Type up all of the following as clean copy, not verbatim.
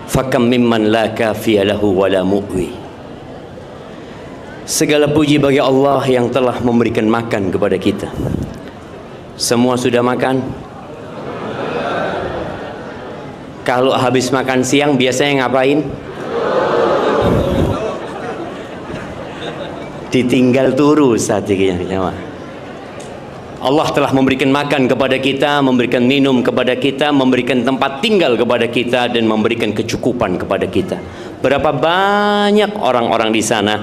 Fakam mimman la kafiya lahu wa la mu'wi. Segala puji bagi Allah yang telah memberikan makan kepada kita. Semua sudah makan? Kalau habis makan siang biasanya ngapain? Ditinggal turu strateginya. Allah telah memberikan makan kepada kita, memberikan minum kepada kita, memberikan tempat tinggal kepada kita, dan memberikan kecukupan kepada kita. Berapa banyak orang-orang di sana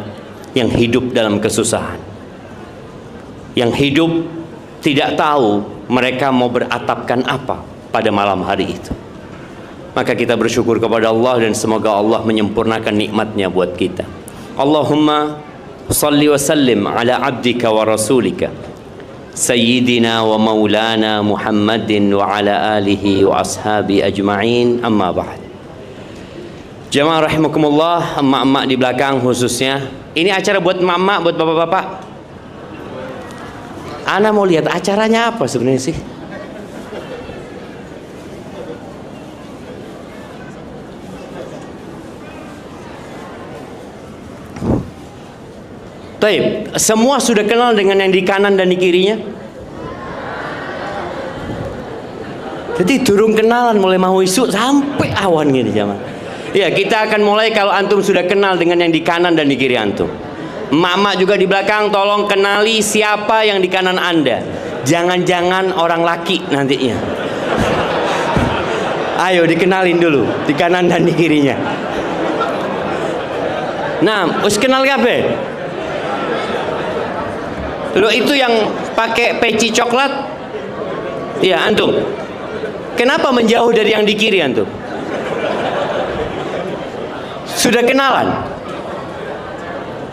yang hidup dalam kesusahan, yang hidup tidak tahu mereka mau beratapkan apa pada malam hari itu. Maka kita bersyukur kepada Allah, dan semoga Allah menyempurnakan nikmatnya buat kita. Allahumma salli wa sallim ala abdika wa rasulika Sayyidina wa maulana Muhammadin wa ala alihi wa ashabi ajma'in, amma ba'd. Jamaah rahimakumullah, emak-emak di belakang khususnya. Ini acara buat emak-emak, buat bapak-bapak. Ana mau lihat acaranya apa sebenarnya sih? Taib, semua sudah kenal dengan yang di kanan dan di kirinya? Jadi turun kenalan mulai mau isu sampai awan gini jamaah. Ya, kita akan mulai kalau antum sudah kenal dengan yang di kanan dan di kiri antum. Emak-emak juga di belakang, tolong kenali siapa yang di kanan anda. Jangan-jangan orang laki nantinya. Ayo dikenalin dulu di kanan dan di kirinya. Nah, us kenal gape? Lo itu yang pakai peci coklat? Iya, antum. Kenapa menjauh dari yang di kiri antum? Sudah kenalan?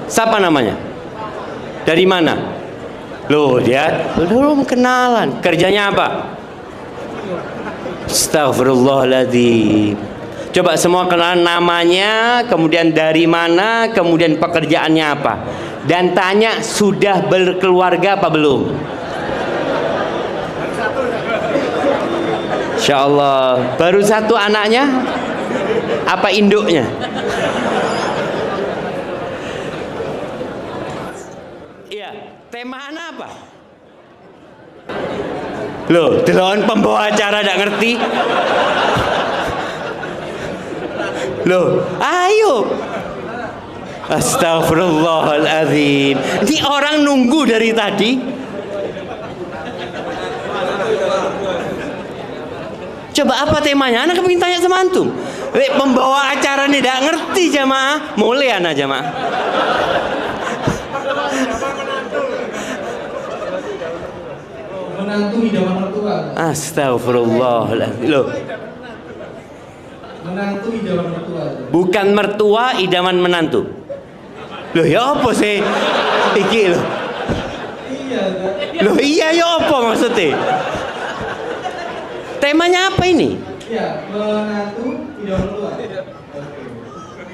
Siapa namanya? Dari mana? Loh, dia belum kenalan. Kerjanya apa? Astagfirullahaladzim. Coba semua kenalan namanya, kemudian dari mana, kemudian pekerjaannya apa. Dan tanya sudah berkeluarga apa belum? Insya Allah. Baru satu anaknya? Apa induknya? Iya, tema anak apa? Loh, delon pembawa acara tidak ngerti. Loh, ayo. Astagfirullahaladzim. Ini orang nunggu dari tadi. Coba apa temanya? Anak kepingin tanya sama antum. Pembawa acara ini tidak ngerti jamaah. Mulai anak jamaah. Menantu idaman mertua. Astagfirullahaladzim. Loh, Menantu idaman mertua. bukan mertua, idaman menantu. Loh ya apa sih? Iki loh. Iya. Loh iya ya apa maksudnya? Temanya apa ini? Iya, menantu idaman mertua.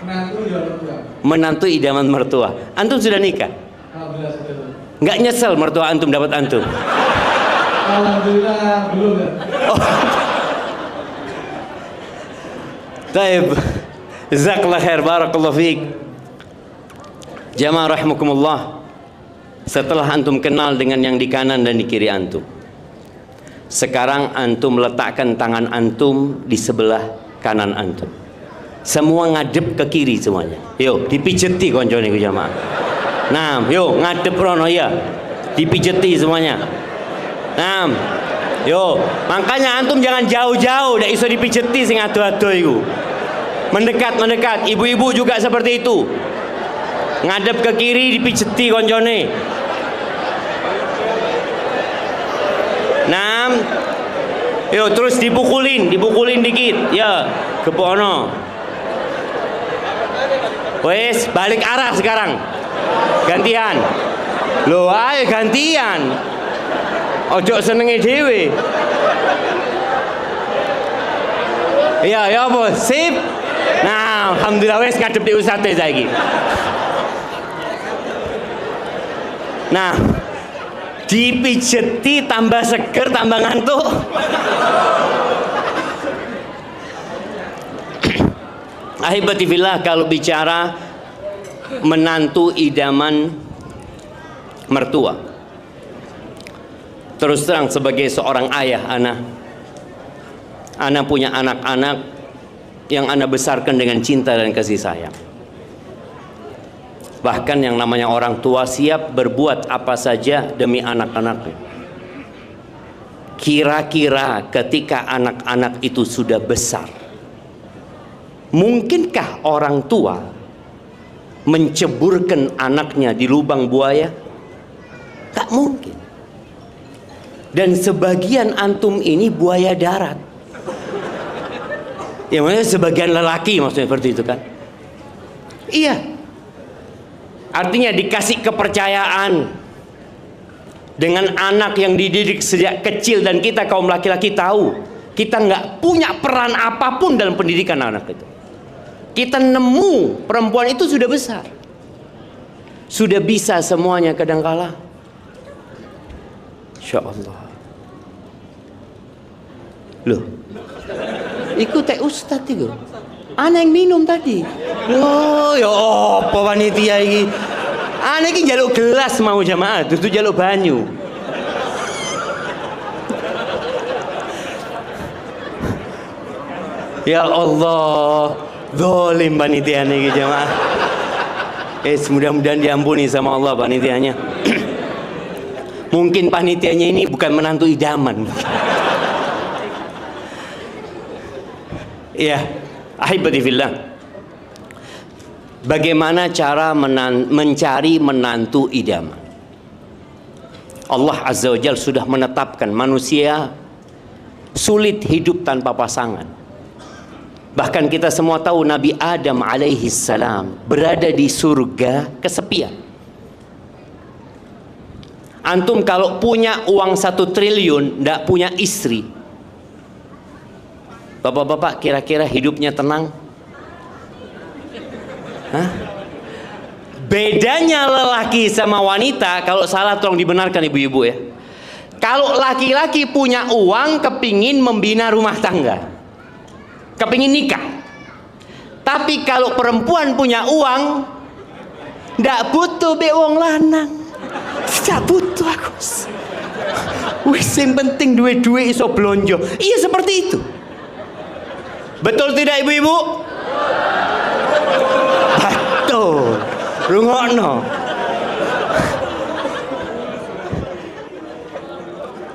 Menantu idaman mertua. Menantu idaman mertua. Antum sudah nikah? Alhamdulillah sudah. Nggak nyesel mertua antum dapat antum? Alhamdulillah belum ya. Oh. Taib. Jazakallah khair, barakallahu fiik. Jamaah rahimakumullah. Setelah antum kenal dengan yang di kanan dan di kiri antum, sekarang antum letakkan tangan antum di sebelah kanan antum. Semua ngadep ke kiri semuanya. Yo, dipijeti koncone ku jamaah. Nah, yo ngadep rono ya. Dipijeti semuanya. Nah, yo, makanya antum jangan jauh-jauh, ndak iso dipijeti sing ado-ado iku. Mendekat-mendekat, ibu-ibu juga seperti itu. Ngadep ke kiri dipijeti koncone. Nah, yo terus dipukulin dikit, ya, kepono. Wes, balik arah sekarang. Gantian. Loh, ayo gantian. Ojo senenge dhewe. Iya, ya bos, sip. Nah, alhamdulillah wes ngadep di ustadz saiki. Nah, dipijeti tambah seger, tambah ngantuk. Ahibati fillah, kalau bicara menantu idaman mertua, terus terang sebagai seorang ayah, ana punya anak-anak yang ana besarkan dengan cinta dan kasih sayang. Bahkan yang namanya orang tua siap berbuat apa saja demi anak-anaknya. Kira-kira ketika anak-anak itu sudah besar, mungkinkah orang tua menceburkan anaknya di lubang buaya? Tak mungkin. Dan sebagian antum ini buaya darat. Ya, maksudnya sebagian lelaki, maksudnya seperti itu kan? Iya. Artinya dikasih kepercayaan dengan anak yang dididik sejak kecil, dan kita kaum laki-laki tahu kita nggak punya peran apapun dalam pendidikan anak itu. Kita nemu perempuan itu sudah besar, sudah bisa semuanya kadangkala. Insya Allah. Loh, ikut teh ustad itu. Ana yang minum tadi. Oh, ya apa panitia ini? Ana ini jaluk gelas mau jamaah, itu jaluk banyu. Ya Allah, zalim panitia ini jamaah. Mudah-mudahan diampuni sama Allah panitianya. Mungkin panitianya ini bukan menantu idaman. Iya, ahibati fillah. Bagaimana cara mencari menantu idaman? Allah Azza wa Jalla sudah menetapkan manusia sulit hidup tanpa pasangan. Bahkan kita semua tahu Nabi Adam alaihi salam berada di surga kesepian. Antum kalau punya uang 1 triliun, ndak punya istri, bapak-bapak kira-kira hidupnya tenang? Hah? Bedanya lelaki sama wanita, kalau salah tolong dibenarkan ibu-ibu ya. Kalau laki-laki punya uang kepingin membina rumah tangga, kepingin nikah. Tapi kalau perempuan punya uang, ndak butuh be wong lanang. Tidak butuh aku. Wis yang penting duit-duit iso blonjo. Iya seperti itu. Betul tidak ibu-ibu? Betul. Rungokno.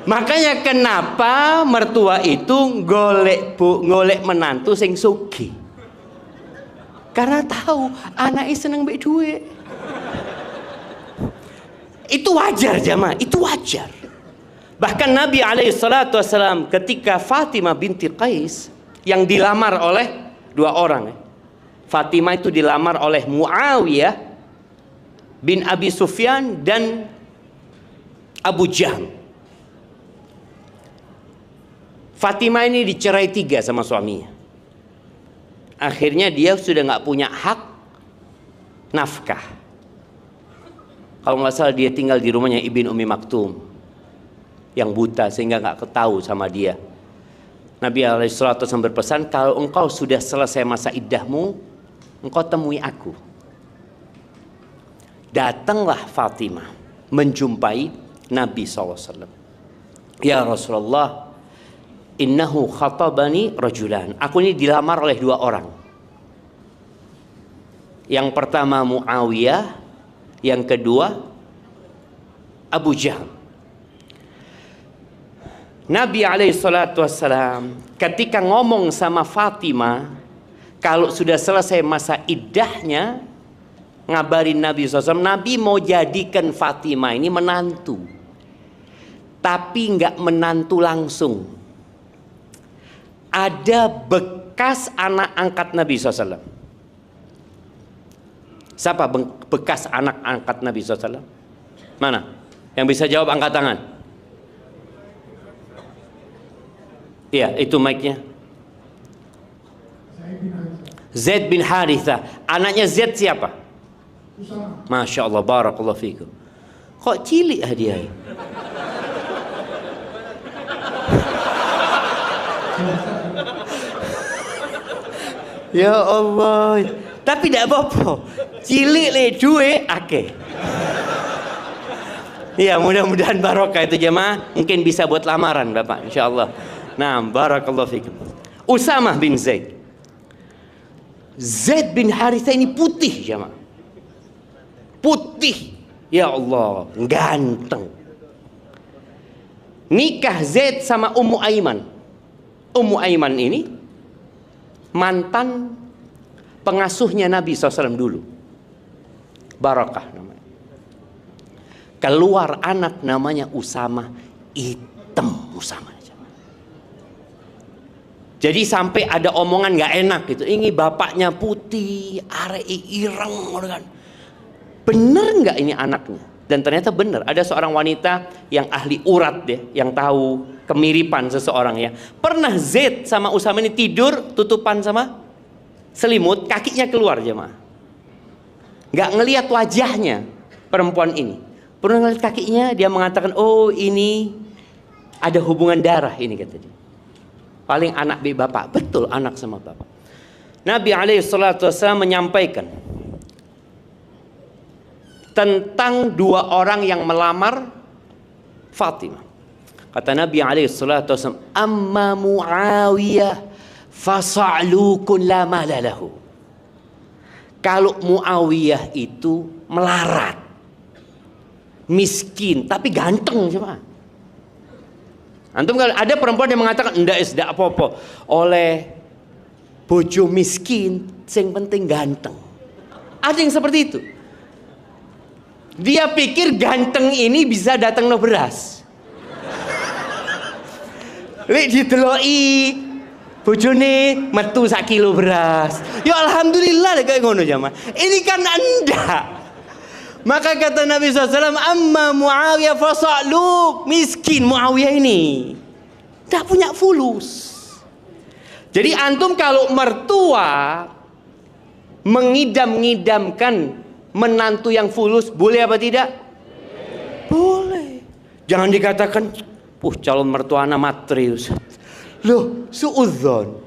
Makanya kenapa mertua itu golek menantu sing sugih? Karena tahu anaknya seneng mbek duit. Itu wajar jamaah, itu wajar. Bahkan Nabi SAW ketika Fatimah binti Qais yang dilamar oleh 2 orang, Fatimah itu dilamar oleh Muawiyah bin Abi Sufyan dan Abu Jahm. Fatimah ini dicerai 3 sama suaminya. Akhirnya dia sudah nggak punya hak nafkah. Kalau nggak salah dia tinggal di rumahnya Ibn Ummi Maktum yang buta sehingga nggak ketahu sama dia. Nabi SAW berpesan, kalau engkau sudah selesai masa iddahmu, engkau temui aku. Datanglah Fatimah menjumpai Nabi SAW. Ya Rasulullah, innahu khatabani rajulan. Aku ini dilamar oleh 2 orang. Yang pertama Muawiyah, yang kedua Abu Jahm. Nabi SAW ketika ngomong sama Fatimah, kalau sudah selesai masa iddahnya, ngabarin Nabi SAW, Nabi mau jadikan Fatimah ini menantu, tapi nggak menantu langsung. Ada bekas anak angkat Nabi SAW. Siapa bekas anak angkat Nabi SAW? Mana? Yang bisa jawab angkat tangan. Iya, itu mic-nya. Zaid bin Haritha. Anaknya Zaid siapa? Masya Allah, barakallahu fikum. Kok cilik hadiah? Ya Allah. Tapi tidak apa-apa. Cilik le duit akeh. Ya, mudah-mudahan barokah itu jemaah. Mungkin bisa buat lamaran Bapak, insyaallah. Nah, barakallahu fikum. Usamah bin Zaid. Zaid bin Harithah ini putih jemaah. Putih. Ya Allah, ganteng. Nikah Zaid sama Ummu Aiman. Ummu Aiman ini mantan pengasuhnya Nabi SAW dulu. Barakah namanya. Keluar anak namanya Usamah, hitam Usamah. Jadi sampai ada omongan nggak enak gitu. Ini bapaknya putih, arek ireng, kan? Bener nggak ini anaknya? Dan ternyata bener. Ada seorang wanita yang ahli urat deh, yang tahu kemiripan seseorang ya. Pernah Zaid sama Usamah ini tidur tutupan sama selimut, kakinya keluar jemaah. Nggak ngelihat wajahnya perempuan ini. Pernah ngelihat kakinya, dia mengatakan, oh ini ada hubungan darah ini kata dia. Paling anak bapak, betul anak sama bapak. Nabi SAW menyampaikan tentang dua orang yang melamar Fatimah. Kata Nabi SAW, amma Muawiyah fasa'lukun la malalahu. Kalau Muawiyah itu melarat, miskin tapi ganteng cuma. Antum kalau ada perempuan yang mengatakan ndak apa-apa oleh bojo miskin, yang penting ganteng. Ada yang seperti itu. Dia pikir ganteng ini bisa datang no beras. Lek diteloki bojone metu 1 kilo beras. Ya alhamdulillah kayak ngono jamaah. Ini kan Anda. Maka kata Nabi SAW, amma Muawiyah fasaluk, miskin Muawiyah ini tak punya fulus. Jadi antum kalau mertua mengidam-ngidamkan menantu yang fulus, boleh apa tidak? Boleh. Jangan dikatakan, calon mertua anak matri Ustaz. Loh, suudzon.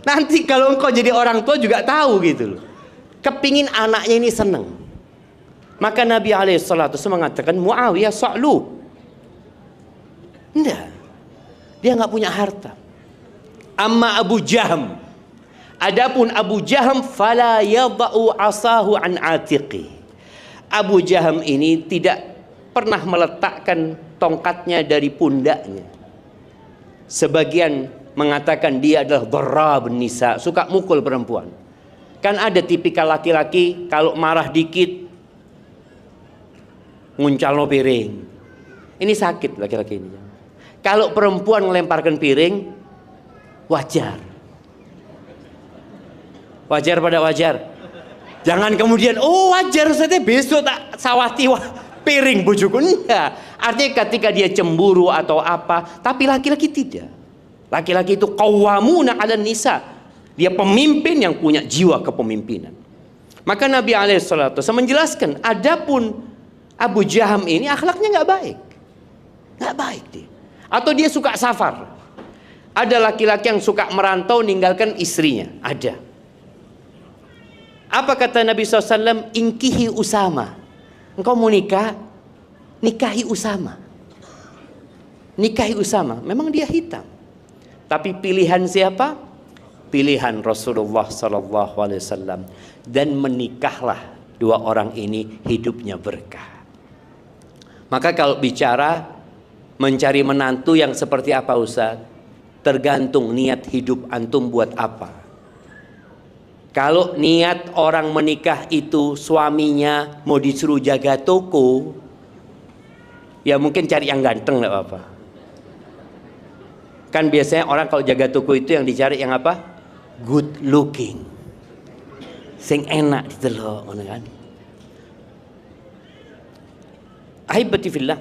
Nanti kalau engkau jadi orang tua juga tahu gitu loh. Kepingin anaknya ini seneng. Maka Nabi SAW mengatakan Muawiyah sa'lu. Enggak. Dia nggak punya harta. Amma Abu Jaham. Adapun Abu Jaham fala yada'u asahu an atiqi. Abu Jaham ini tidak pernah meletakkan tongkatnya dari pundaknya. Sebagian mengatakan dia adalah dharrab nisa, suka mukul perempuan. Kan ada tipikal laki-laki kalau marah dikit nguncalno piring. Ini sakit laki-laki ini. Kalau perempuan melemparkan piring, wajar. Wajar pada wajar. Jangan kemudian, oh wajar saja besok tak sawati piring bojoku. Enggak. Artinya ketika dia cemburu atau apa, tapi laki-laki tidak. Laki-laki itu qawwamuna 'alan nisa. Dia pemimpin yang punya jiwa kepemimpinan. Maka Nabi SAW menjelaskan, adapun Abu Jaham ini akhlaknya nggak baik, nggak baik dia. Atau dia suka safar. Ada laki-laki yang suka merantau ninggalkan istrinya, ada. Apa kata Nabi SAW? Inkihi Usama. Engkau mau nikah, nikahi Usama. Nikahi Usama. Memang dia hitam, tapi pilihan siapa? Pilihan Rasulullah SAW. Dan menikahlah dua orang ini, hidupnya berkah. Maka kalau bicara mencari menantu yang seperti apa Ustaz? Tergantung niat hidup antum buat apa. Kalau niat orang menikah itu suaminya mau disuruh jaga toko, ya mungkin cari yang ganteng enggak apa-apa. Kan biasanya orang kalau jaga toko itu yang dicari yang apa? Good looking. Sing enak ditelok, kan? Ahibati fillah,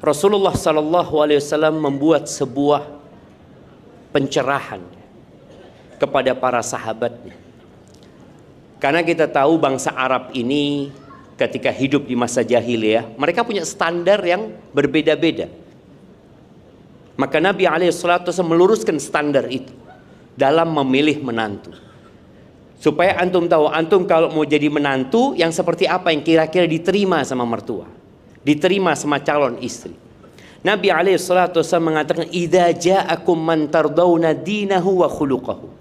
Rasulullah SAW membuat sebuah pencerahan kepada para sahabatnya. Karena kita tahu bangsa Arab ini ketika hidup di masa jahiliyah, mereka punya standar yang berbeda-beda. Maka Nabi SAW meluruskan standar itu. dalam memilih menantu. Supaya antum tahu, antum kalau mau jadi menantu yang seperti apa yang kira-kira diterima sama mertua, diterima sama calon istri. Nabi SAW mengatakan, idza ja'akum man tardawna dinahu wa khuluquhu.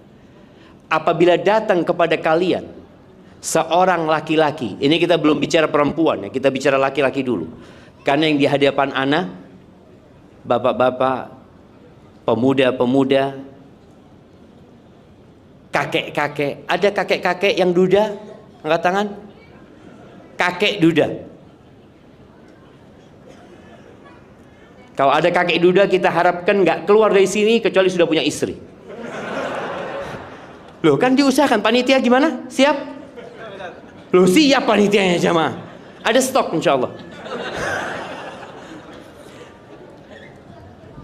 Apabila datang kepada kalian seorang laki-laki, ini kita belum bicara perempuan ya, kita bicara laki-laki dulu. Karena yang di hadapan ana, bapak-bapak, pemuda-pemuda, kakek-kakek. Ada kakek-kakek yang duda? Angkat tangan. Kakek duda. Kalau ada kakek duda, kita harapkan nggak keluar dari sini kecuali sudah punya istri. Loh, kan diusahakan. Panitia gimana? Siap? Loh, siap panitianya jamaah. Ada stok insya Allah.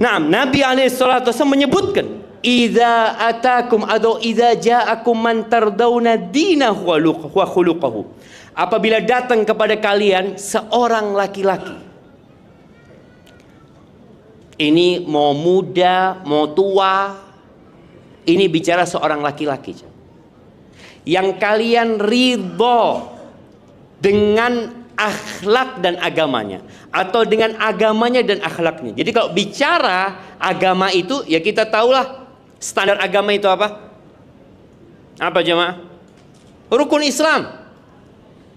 Nah, Nabi SAW menyebutkan, idza atakum atau idza ja'akum man tardawna dinahu wa khuluquhu. Apabila datang kepada kalian seorang laki-laki, ini mau muda, mau tua, ini bicara seorang laki-laki yang kalian ridho dengan akhlak dan agamanya, atau dengan agamanya dan akhlaknya. Jadi kalau bicara agama itu, ya kita tahulah standar agama itu apa? Apa jemaah? Rukun Islam.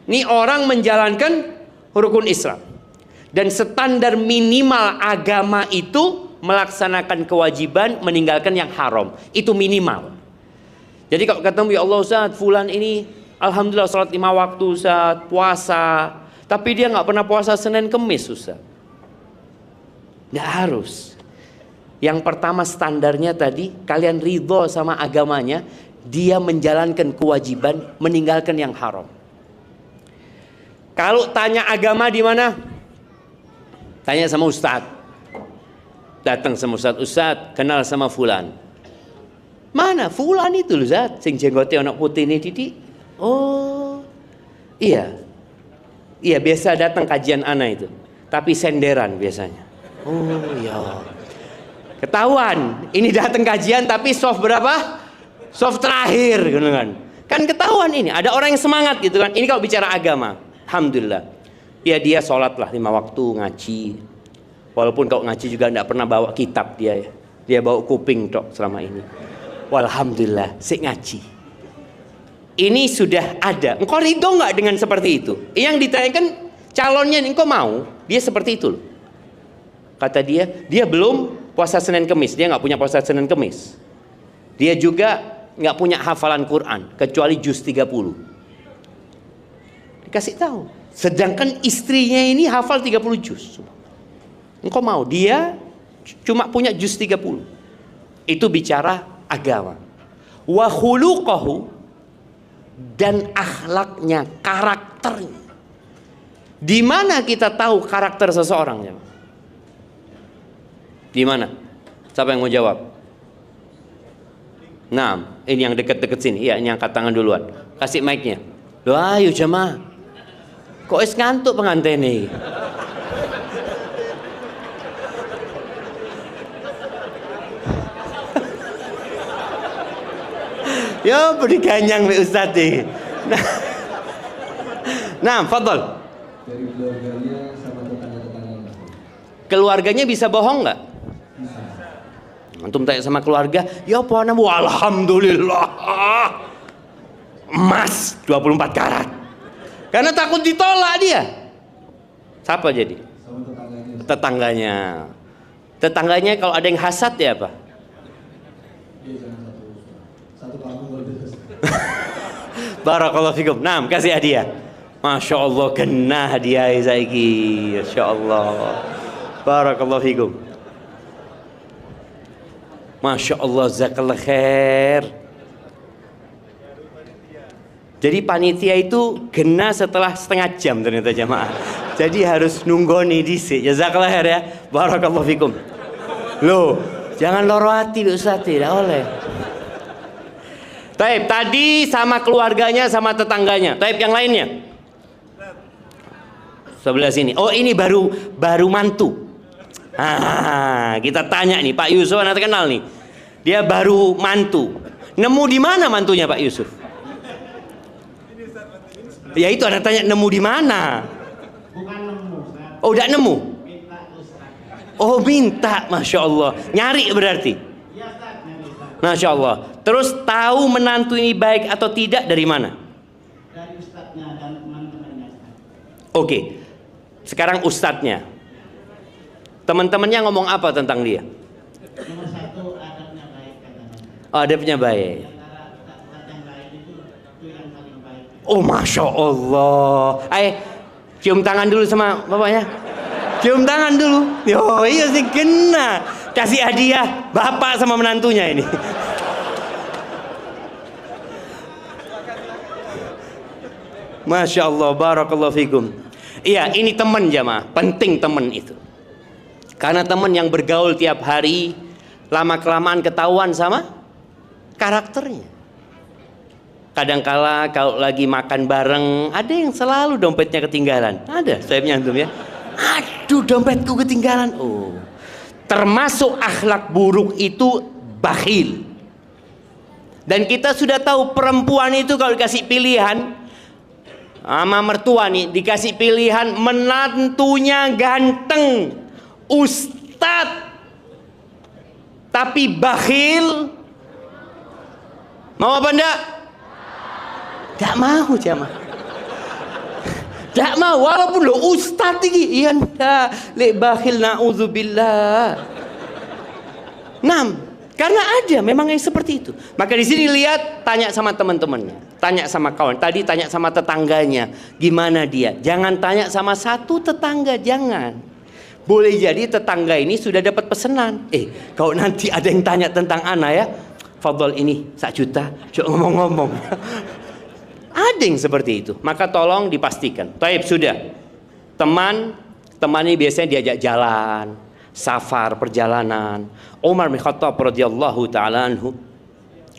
Ini orang menjalankan rukun Islam. Dan standar minimal agama itu melaksanakan kewajiban, meninggalkan yang haram. Itu minimal. Jadi kalau ketemu, ya Allah Ustaz, fulan ini alhamdulillah salat 5 waktu Ustaz, puasa, tapi dia nggak pernah puasa Senin Kemis Ustaz. Nggak harus. Yang pertama standarnya tadi, kalian ridho sama agamanya, dia menjalankan kewajiban, meninggalkan yang haram. Kalau tanya agama di mana? Tanya sama Ustaz. Datang sama Ustaz, Ustaz kenal sama fulan. Mana fulan itu Ustaz? Sing jenggotnya anak putih ini Didi. Oh, iya. Iya, biasa datang kajian ana itu, tapi senderan biasanya. Oh iya, ketahuan ini datang kajian tapi soft berapa? Soft terakhir gitu kan. Kan ketahuan ini ada orang yang semangat gitu kan. Ini kalau bicara agama, alhamdulillah. Ya dia sholat lah 5 waktu, ngaji. Walaupun kalau ngaji juga tidak pernah bawa kitab dia ya. Dia bawa kuping tok selama ini. Walhamdulillah, sik ngaji. Ini sudah ada. Engkau ridho nggak dengan seperti itu? Yang ditanyakan calonnya, engkau mau? Dia seperti itu loh. Kata dia belum puasa Senin Kemis. Dia nggak punya puasa Senin Kemis. Dia juga nggak punya hafalan Quran kecuali juz 30. Dikasih tahu. Sedangkan istrinya ini hafal 30 juz. Engkau mau? Dia cuma punya juz 30. Itu bicara agama. Wa khuluquhu, dan akhlaknya, karakternya. Di mana kita tahu karakter seseorang? Di mana? Siapa yang mau jawab? Nah, ini yang dekat-dekat sini. Ya, ini angkat tangan duluan. Kasih mic-nya. Loh, ayo jemaah. Kok es ngantuk pengantin nih? Ya beri ganyang be Ustaz nih. Nah, fadhol. Dari keluarganya sama tetangga-tetangganya. Keluarganya bisa bohong nggak? Bisa. Antum tanya sama keluarga, ya apa namu? Alhamdulillah. Emas 24 karat. Karena takut ditolak dia. Siapa jadi? Sama tetangganya. Tetangganya. Tetangganya kalau ada yang hasad ya apa? Iya, jangan satu kampung berbeda. Barakallahu fikum. Nah, kasih hadiah. Masya Allah, kena hadiah saiki. Masya Allah. Barakallahu fikum. Masya Allah, jazakallah khair. Jadi panitia itu kena setelah setengah jam ternyata jamaah. Jadi harus nunggoni dhisik. Jazakallah khair ya. Barakallahu fikum. Loh, jangan loro hati Ustaz, tidak oleh. Taib, tadi sama keluarganya sama tetangganya. Taib, yang lainnya. Sebelah sini. Oh, ini baru mantu. Kita tanya nih, Pak Yusuf nanti kenal nih. Dia baru mantu. Nemu di mana mantunya Pak Yusuf? Ya itu ada tanya nemu di mana? Bukan nemu, Ustaz. Oh, udah nemu? Minta Ustaz. Oh, minta, Masya Allah. Nyari berarti? Iya Ustaz, nyari Ustaz. Masya Allah. Terus tahu menantu ini baik atau tidak dari mana? Dari Ustaznya dan teman-temannya Ustaz. Oke. Sekarang ustadznya. Teman-temannya ngomong apa tentang dia? Nomor satu, adabnya baik katanya. Oh, adabnya baik. Di antara ustaz-ustaz yang lain itu yang paling baik. Oh, Masya Allah. Ayo, cium tangan dulu sama bapaknya. Cium tangan dulu. Yo, iya sih kena. Kasih hadiah bapak sama menantunya ini. Masya Allah, barakallahu fikum. Iya, ini teman jamaah. Penting teman itu. Karena teman yang bergaul tiap hari, lama-kelamaan ketahuan sama karakternya. Kadangkala kalau lagi makan bareng, ada yang selalu dompetnya ketinggalan. Ada, saya nyantum ya. Aduh, dompetku ketinggalan. Oh, termasuk akhlak buruk itu bakhil. Dan kita sudah tahu perempuan itu kalau dikasih pilihan sama mertua nih, dikasih pilihan menantunya ganteng, ustadz, tapi bakhil, mau apa enggak? Gak mau jamaah. Gak mau, walaupun lo ustadz ini, iya ndak, lek bakhil naudzubillah. Karena ada memang yang seperti itu. Maka di sini lihat, tanya sama teman-temannya, tanya sama kawan. Tadi tanya sama tetangganya, gimana dia? Jangan tanya sama satu tetangga, jangan. Boleh jadi tetangga ini sudah dapat pesanan. Kalau nanti ada yang tanya tentang ana ya, fadhol ini 1 juta, coba ngomong-ngomong. Ada yang seperti itu. Maka tolong dipastikan. Taib sudah. Teman ini biasanya diajak jalan, safar, perjalanan. Umar bin Khattab radhiyallahu taala anhu,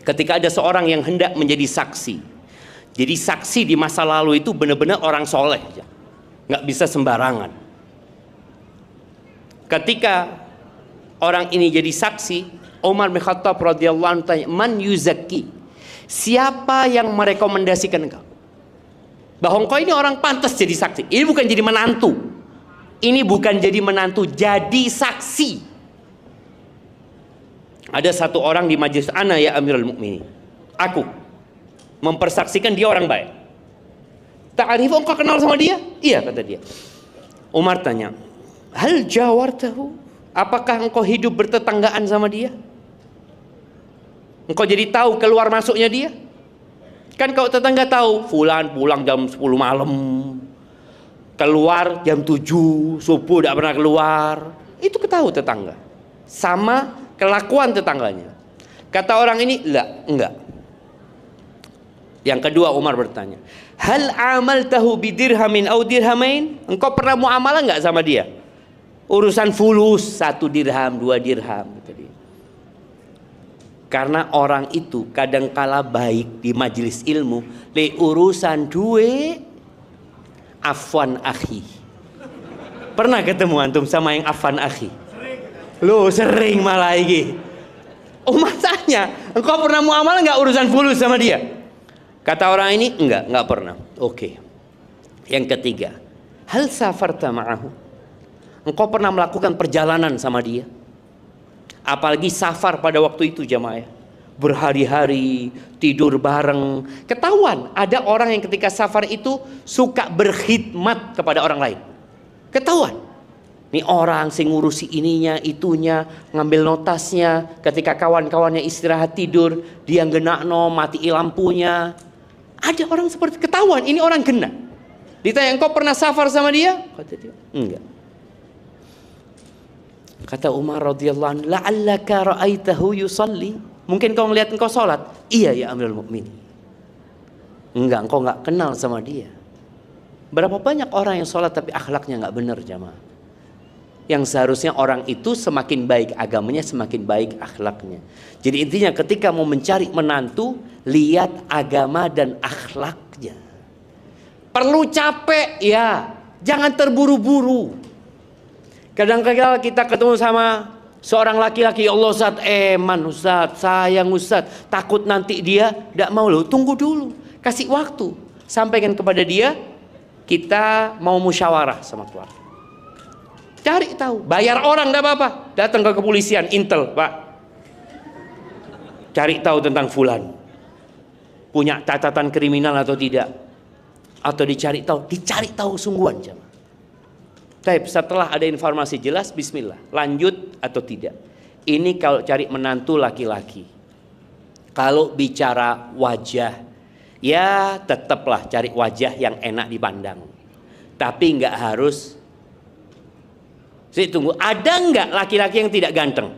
ketika ada seorang yang hendak menjadi saksi. Jadi saksi di masa lalu itu benar-benar orang soleh, nggak bisa sembarangan. Ketika orang ini jadi saksi, Umar bin Khattab radhiyallahu anhu tanya, man yuzakki? Siapa yang merekomendasikan engkau? Bahwa engkau ini orang pantas jadi saksi. Ini bukan jadi menantu. Ini bukan jadi menantu, jadi saksi. Ada satu orang di majelis ana ya Amirul Mukminin. Aku mempersaksikan dia orang baik. Ta'rif, engkau kenal sama dia? Iya, kata dia. Umar tanya, hal jawartahu? Apakah engkau hidup bertetanggaan sama dia? Engkau jadi tahu keluar masuknya dia? Kan kalau tetangga tahu, fulan pulang jam 10 malam, keluar jam 7, subuh tidak pernah keluar. Itu ketahui tetangga. Sama kelakuan tetangganya. Kata orang ini, enggak. Yang kedua Umar bertanya, hal amaltahu bidirhamin au dirhamain? Engkau pernah muamalah enggak sama dia? Urusan fulus, 1 dirham, 2 dirham, kata dia. Karena orang itu kadangkala baik di majelis ilmu, le urusan duit, afwan akhi. Pernah ketemu antum sama yang afwan akhi? Lo sering malah iki. Umar tanya, engkau pernah muamalah enggak urusan fulus sama dia? Kata orang ini, enggak pernah. Oke. Yang ketiga, hal safarta ma'ahu? Engkau pernah melakukan perjalanan sama dia? Apalagi safar pada waktu itu jamaah, berhari-hari tidur bareng. Ketahuan ada orang yang ketika safar itu suka berkhidmat kepada orang lain. Ketahuan. Nih orang sing ngurusi ininya, itunya, ngambil notasnya. Ketika kawan-kawannya istirahat tidur, dia genakno, mati lampunya. Ada orang seperti ketahuan, ini orang gena. Ditanya, engkau pernah safar sama dia? Kata dia, enggak. Kata Umar radhiyallahu anhu, la'allaka ra'aitahu yusalli. Mungkin kau melihat engkau salat. Iya ya Amirul Mukminin. Enggak, engkau enggak kenal sama dia. Berapa banyak orang yang salat tapi akhlaknya enggak benar jamaah. Yang seharusnya orang itu semakin baik agamanya, semakin baik akhlaknya. Jadi intinya ketika mau mencari menantu, lihat agama dan akhlaknya. Perlu capek ya, jangan terburu-buru. Kadang-kadang kita ketemu sama Seorang laki-laki, ya Allah Ustaz, eman Ustaz, sayang Ustaz, takut nanti dia tidak mau. Loh, tunggu dulu, kasih waktu, sampaikan kepada dia, kita mau musyawarah sama keluarga. Cari tahu, bayar orang tidak apa-apa, datang ke kepolisian, intel, Pak, cari tahu tentang fulan, punya catatan kriminal atau tidak, atau dicari tahu sungguhan jemaah. Tapi setelah ada informasi jelas, bismillah, lanjut atau tidak. Ini kalau cari menantu laki-laki. Kalau bicara wajah, ya tetaplah cari wajah yang enak dipandang. Tapi nggak harus. Saya tunggu, ada nggak laki-laki yang tidak ganteng?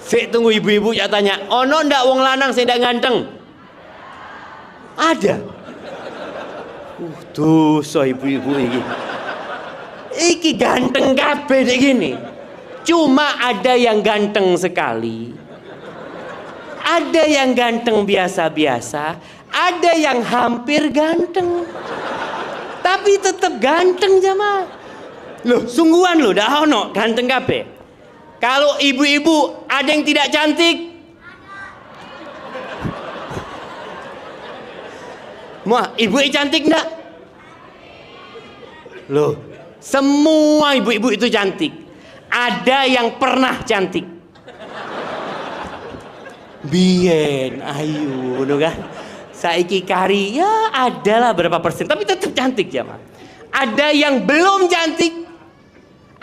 Saya tunggu, ibu-ibu ya tanya, ono ndak wong lanang sing ndak ganteng? Ada. Tuh, so ibu-ibu iki ganteng kabeh dek gini. Cuma ada yang ganteng sekali, ada yang ganteng biasa-biasa, ada yang hampir ganteng, tapi tetap ganteng jamaah. Loh, sungguhan loh, dah ono ganteng kabeh. Kalau ibu-ibu ada yang tidak cantik, ibu cantik enggak? Loh, semua ibu-ibu itu cantik. Ada yang pernah cantik. Bien, ayo, kan? Saiki kari, ya adalah berapa persen, tapi tetap cantik jamaah. Ada yang belum cantik,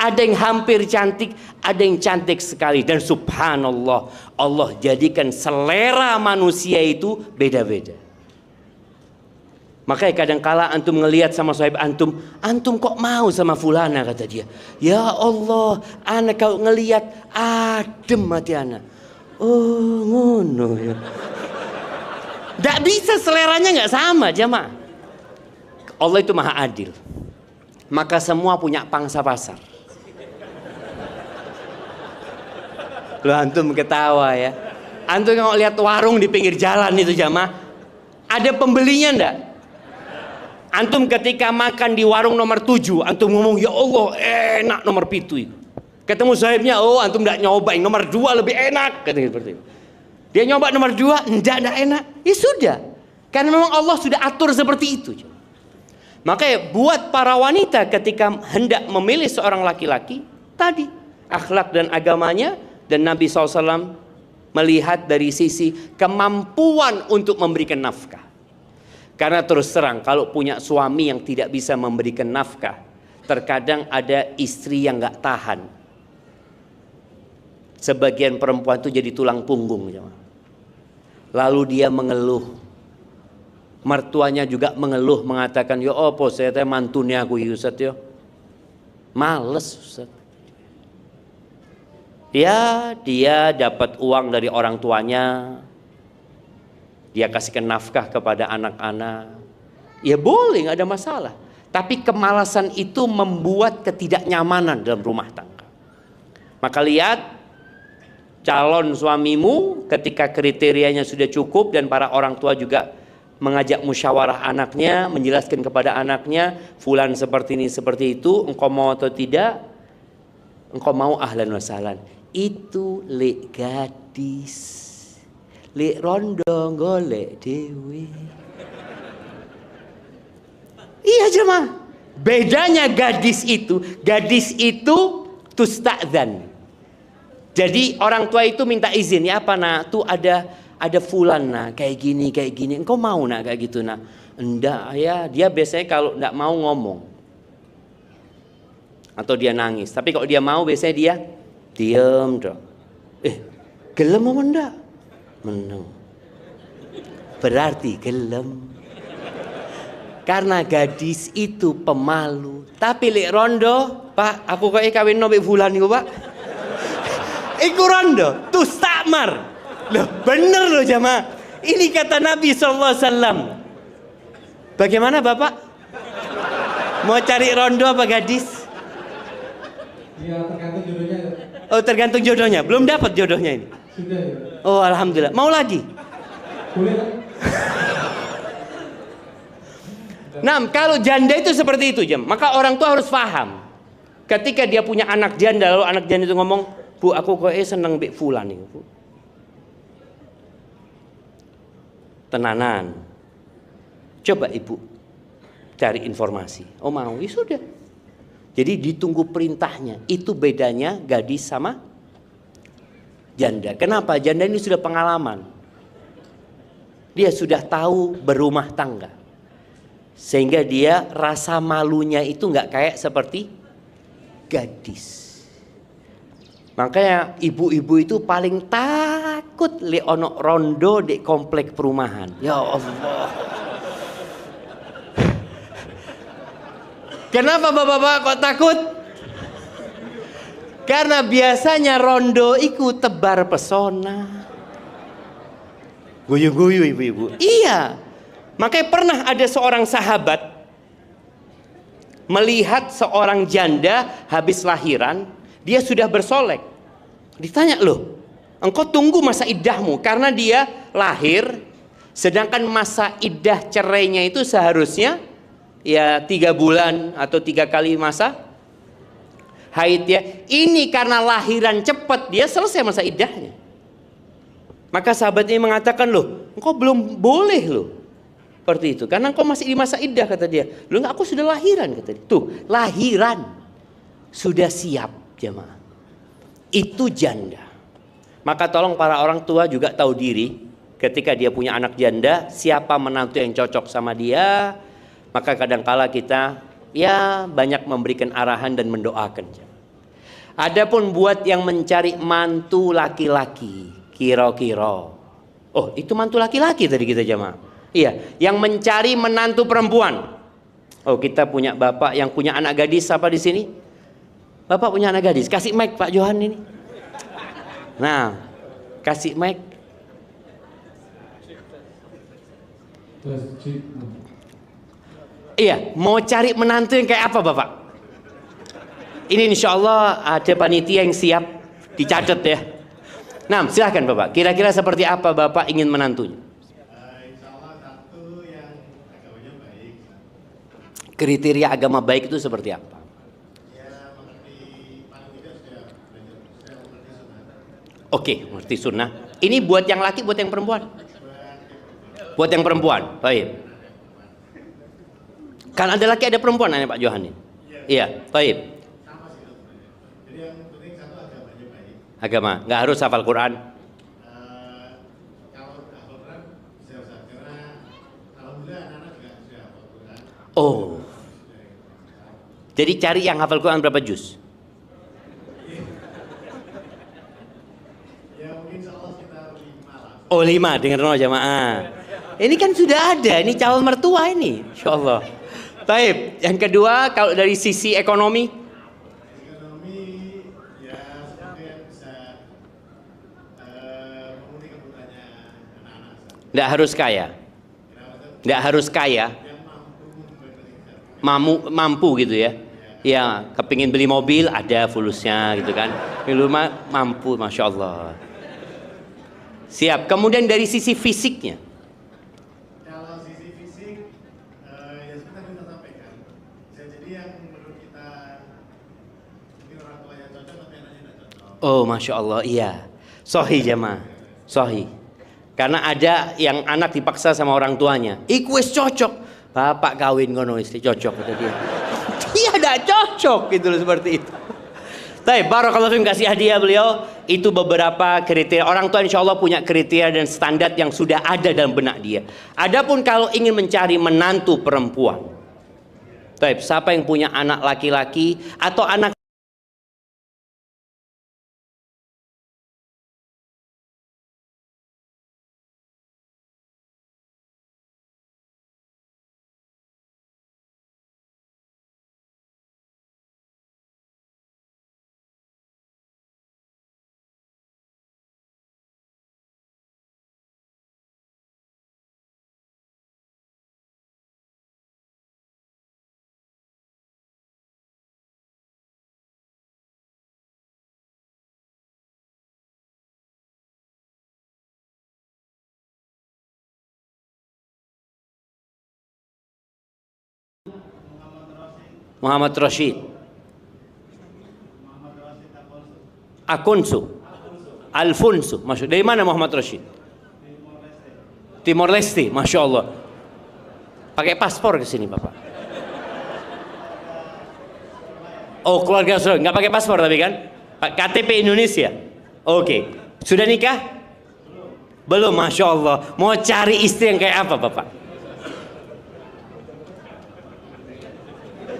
ada yang hampir cantik, ada yang cantik sekali. Dan subhanallah, Allah jadikan selera manusia itu beda-beda. Makanya kadang-kala antum ngelihat sama sahib antum kok mau sama fulana, kata dia. Ya Allah, anak kau ngelihat adem hati anak. Oh ngono ya. Nggak bisa, seleranya nggak sama jamaah. Allah itu maha adil. Maka semua punya pangsa pasar. Loh, antum ketawa ya. Antum kalau lihat warung di pinggir jalan itu jamaah, ada pembelinya enggak? Antum ketika makan di warung nomor 7, antum ngomong, ya Allah enak nomor 7 itu. Ketemu sahibnya, oh antum enggak nyobain nomor 2 lebih enak, katanya seperti itu. Dia nyoba nomor 2, enggak enak. Ya sudah, karena memang Allah sudah atur seperti itu. Makanya buat para wanita ketika hendak memilih seorang laki-laki, tadi akhlak dan agamanya, dan Nabi SAW melihat dari sisi kemampuan untuk memberikan nafkah. Karena terus terang, kalau punya suami yang tidak bisa memberikan nafkah, terkadang ada istri yang nggak tahan. Sebagian perempuan itu jadi tulang punggung. Lalu dia mengeluh. Mertuanya juga mengeluh, mengatakan, ya opo saya teh mantunya aku Ustaz yo. Males Ustaz. Dia dapat uang dari orang tuanya, dia kasihkan nafkah kepada anak-anak, ya boleh, nggak ada masalah. Tapi kemalasan itu membuat ketidaknyamanan dalam rumah tangga. Maka lihat calon suamimu ketika kriterianya sudah cukup dan para orang tua juga mengajak musyawarah anaknya, menjelaskan kepada anaknya, fulan seperti ini seperti itu, engkau mau atau tidak? Engkau mau, ahlan wa sahlan. Itu lek gadis. Lek rondo golek dewe. Iya jemaah. Bedanya gadis itu tusta'dzan. Jadi orang tua itu minta izin, ya apa nak, tuh ada fulan nak kayak gini. Engkau mau nak kayak gitu nak? Enggak ya, dia biasanya kalau enggak mau ngomong. Atau dia nangis. Tapi kalau dia mau biasanya dia diem dong. Gelem apa enggak? Menang. Berarti gelem. Karena gadis itu pemalu. Tapi lek rondo, Pak, aku kok kawin mbek fulan iku, Pak. Iku rondo, tustamar. Loh, bener loh jamaah. Ini kata Nabi SAW. Bagaimana Bapak? Mau cari rondo apa gadis? Ya tergantung jodohnya. Oh, tergantung jodohnya. Belum dapat jodohnya ini. Sudah ya. Oh, alhamdulillah. Mau lagi? Boleh kan? Nah, kalau janda itu seperti itu, maka orang tua harus paham. Ketika dia punya anak janda, lalu anak janda itu ngomong, "Bu, aku kok seneng mbek fulan nih, Bu." Tenanan. Coba ibu cari informasi. Oh mau, ya sudah. Jadi ditunggu perintahnya. Itu bedanya gadis sama janda. Kenapa? Janda ini sudah pengalaman. Dia sudah tahu berumah tangga. Sehingga dia rasa malunya itu nggak kayak seperti gadis. Makanya ibu-ibu itu paling takut li ono rondo di komplek perumahan. Ya Allah. Kenapa bapak-bapak kok takut? Karena biasanya rondo itu tebar pesona. Guyu-guyu ibu-ibu. Iya. Makanya pernah ada seorang sahabat melihat seorang janda habis lahiran, dia sudah bersolek. Ditanya, "Loh, engkau tunggu masa iddahmu?" Karena dia lahir, sedangkan masa iddah cerainya itu seharusnya ya 3 bulan atau 3 kali masa haid ya. Ini karena lahiran cepat, dia selesai masa iddahnya. Maka sahabat ini mengatakan, "Loh, engkau belum boleh loh seperti itu, karena engkau masih di masa iddah," kata dia. "Loh enggak, aku sudah lahiran," kata dia. Tuh, lahiran sudah siap jemaah. Itu janda. Maka tolong para orang tua juga tahu diri ketika dia punya anak janda, siapa menantu yang cocok sama dia. Maka kadangkala kita ya banyak memberikan arahan dan mendoakan. Adapun buat yang mencari mantu laki-laki, kira-kira, oh itu mantu laki-laki tadi kita jemaah. Iya, yang mencari menantu perempuan. Oh, kita punya bapak yang punya anak gadis apa di sini? Bapak punya anak gadis, kasih mic Pak Johan ini. Nah, kasih mic. Iya, mau cari menantu yang kayak apa Bapak? Ini insya Allah ada panitia yang siap dicatat ya. Nah, silahkan Bapak. Kira-kira seperti apa Bapak ingin menantunya? Insya Allah satu yang agamanya baik. Kriteria agama baik itu seperti apa? Ya mengerti, paling tidak sudah mengerti sunnah. Oke, mengerti sunnah. Ini buat yang laki, buat yang perempuan? Buat yang perempuan. Baik. Kan ada laki ada perempuan Pak Johan ini. Iya, baik. Sama sih sebenarnya. Jadi yang penting satu agamanya baik. Agama, nggak harus hafal Quran. Kalau hafal Quran bisa usah, karena alhamdulillah anak-anak juga sudah hafal Quran. Oh. Jadi cari yang hafal Quran berapa juz? Ya mungkin insya Allah sekitar 5 lah. Oh 5 dengan roh jamaah. Ini kan sudah ada, ini calon mertua ini, insya Allah. Baik, yang kedua kalau dari sisi ekonomi, Ekonomi ya semoga bisa memenuhi kebutuhannya anak-anak. nggak harus kaya, nggak harus kaya, Yang mampu mampu gitu ya. Ya, kepingin beli mobil ada fulusnya gitu kan. Ini rumah mampu, masya Allah. Siap. Kemudian dari sisi fisiknya, Kalau sisi fisik, ya seperti yang kita sampaikan, bisa jadi yang menurut kita mungkin orang tuanya cocok tapi anaknya tidak cocok. oh masya Allah, iya. Sohi jamaah, sohi. Karena ada yang anak dipaksa sama orang tuanya. Iku wis cocok. Bapak kawin ngono istri cocok kata dia. Dia tidak cocok gitu loh, seperti itu. Tapi barakallahu fiikum, kasih hadiah beliau. Itu beberapa kriteria. Orang tua insya Allah punya kriteria dan standar yang sudah ada dalam benak dia. Adapun kalau ingin mencari menantu perempuan, baik, siapa yang punya anak laki-laki atau anak Muhammad Rashid. Akunsu. Alfonso. Dari mana Muhammad Rashid? Timor Leste. Masya Allah. Pakai paspor ke sini Bapak. Oh, keluarga Australia. Nggak pakai paspor tapi kan? KTP Indonesia. Oke. Sudah nikah? Belum. Masya Allah. Mau cari istri yang kayak apa Bapak?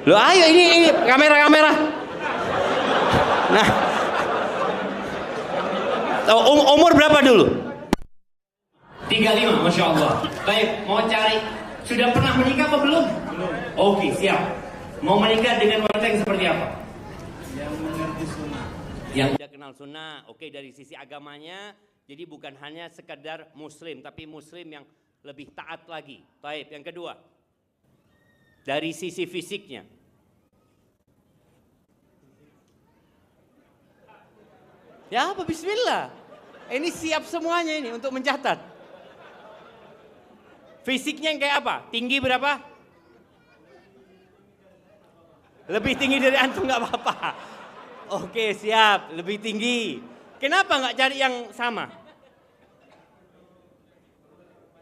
Loh ayo ini kamera. Nah, umur berapa dulu? 35, Masya Allah. Baik, mau cari, sudah pernah menikah apa belum? Belum. Oke, siap. Mau menikah dengan wanita yang seperti apa? Yang mengerti sunnah. Yang sudah kenal sunnah. Oke, dari sisi agamanya, jadi bukan hanya sekedar muslim, tapi muslim yang lebih taat lagi. Baik, yang kedua, dari sisi fisiknya. Ya apa, bismillah. Ini siap semuanya ini untuk mencatat. Fisiknya yang kayak apa? Tinggi berapa? Lebih tinggi dari antum nggak apa-apa. Oke, siap. Lebih tinggi. Kenapa nggak cari yang sama?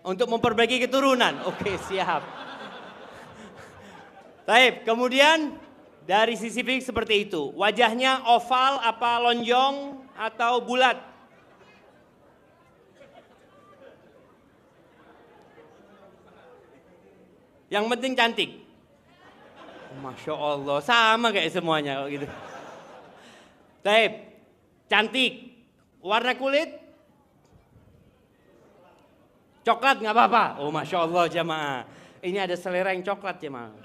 Untuk memperbaiki keturunan. Oke, siap. Baik, kemudian dari sisi fisik seperti itu. Wajahnya oval apa lonjong atau bulat? Yang penting cantik. Masya Allah, sama kayak semuanya gitu. Baik, cantik. Warna kulit? Coklat nggak apa-apa. Oh Masya Allah jamaah. Ini ada selera yang coklat jamaah.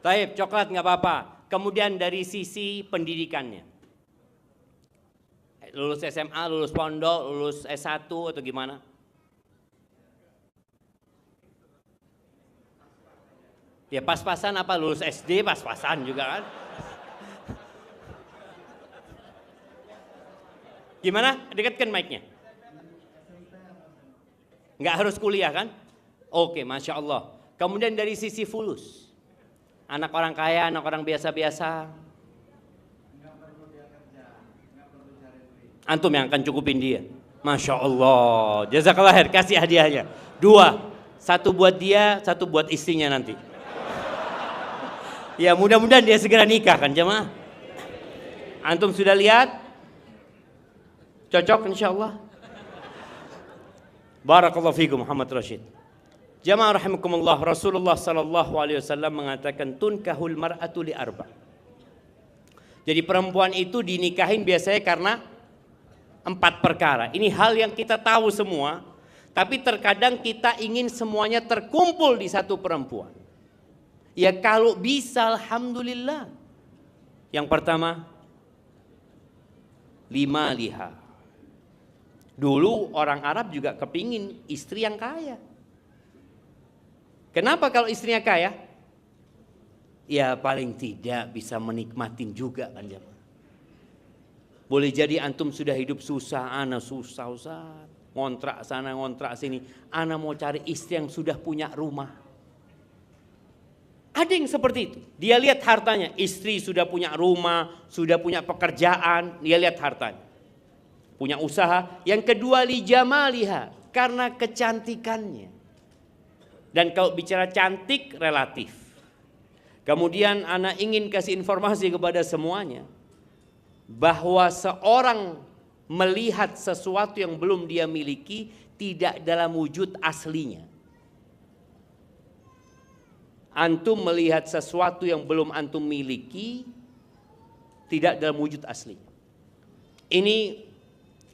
Baik, coklat nggak apa-apa. Kemudian dari sisi pendidikannya. Lulus SMA, lulus pondok, lulus S1 atau gimana? Ya pas-pasan apa, lulus SD pas-pasan juga kan? Gimana? Dekatkan mic-nya. Nggak harus kuliah kan? Oke, Masya Allah. Kemudian dari sisi fulus. Anak orang kaya, anak orang biasa-biasa. Antum yang akan cukupin dia. Masya Allah. Jazakallah khair, kasih hadiahnya. 2. 1 buat dia, 1 buat istrinya nanti. Ya mudah-mudahan dia segera nikah kan jemaah. Antum sudah lihat? Cocok insya Allah. Barakallahu fikum Muhammad Rashid. Jamaah rahimakumullah, Rasulullah sallallahu alaihi wasallam mengatakan tunkahul mar'atu li 4. Jadi perempuan itu dinikahin biasanya karena 4 perkara. Ini hal yang kita tahu semua, tapi terkadang kita ingin semuanya terkumpul di satu perempuan. Ya kalau bisa alhamdulillah. Yang pertama, 5 liha. Dulu orang Arab juga kepingin istri yang kaya. Kenapa kalau istrinya kaya? Ya paling tidak bisa menikmatin juga kan jemaah. Boleh jadi antum sudah hidup susah, ana susah Ustaz. Ngontrak sana, ngontrak sini. Ana mau cari istri yang sudah punya rumah. Ada yang seperti itu. Dia lihat hartanya. Istri sudah punya rumah, sudah punya pekerjaan. Dia lihat hartanya. Punya usaha. Yang kedua, li jamaliha. Karena kecantikannya. Dan kalau bicara cantik, relatif. Kemudian anak ingin kasih informasi kepada semuanya. Bahwa seorang melihat sesuatu yang belum dia miliki. Tidak dalam wujud aslinya. Antum melihat sesuatu yang belum antum miliki tidak dalam wujud asli. Ini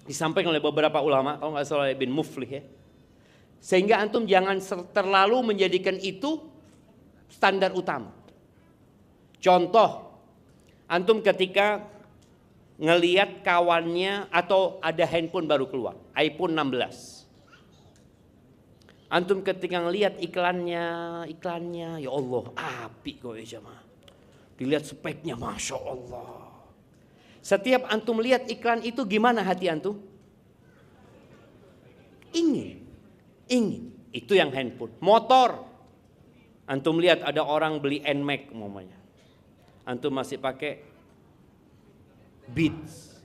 disampaikan oleh beberapa ulama, kalau nggak salah Ibn Muflih ya. Sehingga antum jangan terlalu menjadikan itu standar utama. Contoh, antum ketika ngelihat kawannya atau ada handphone baru keluar, iPhone 16. Antum ketika ngelihat iklannya, ya Allah, apik kok ya jemaah. Dilihat speknya, Masya Allah. Setiap antum lihat iklan itu gimana hati antum? Ingin. Itu yang handphone. Motor. Antum lihat ada orang beli NMAX umpamanya. Antum masih pakai Beats.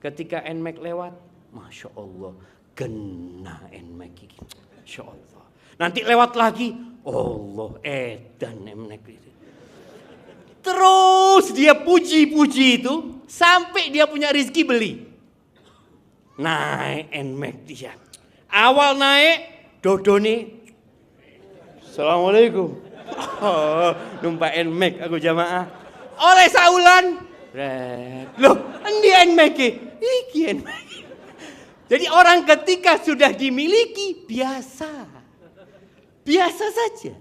Ketika NMAX lewat, Masya Allah, kena NMAX ini. Masya Allah. Nanti lewat lagi, Allah edan NMAX itu. Terus dia puji-puji itu, sampai dia punya rezeki beli. Naik NMAX dia. Awal naik, dodone. Assalamualaikum. Oh, numpak NMAX aku jamaah. Oleh saulan. Loh, endi NMAX iki NMAX. Jadi orang ketika sudah dimiliki biasa. Biasa saja.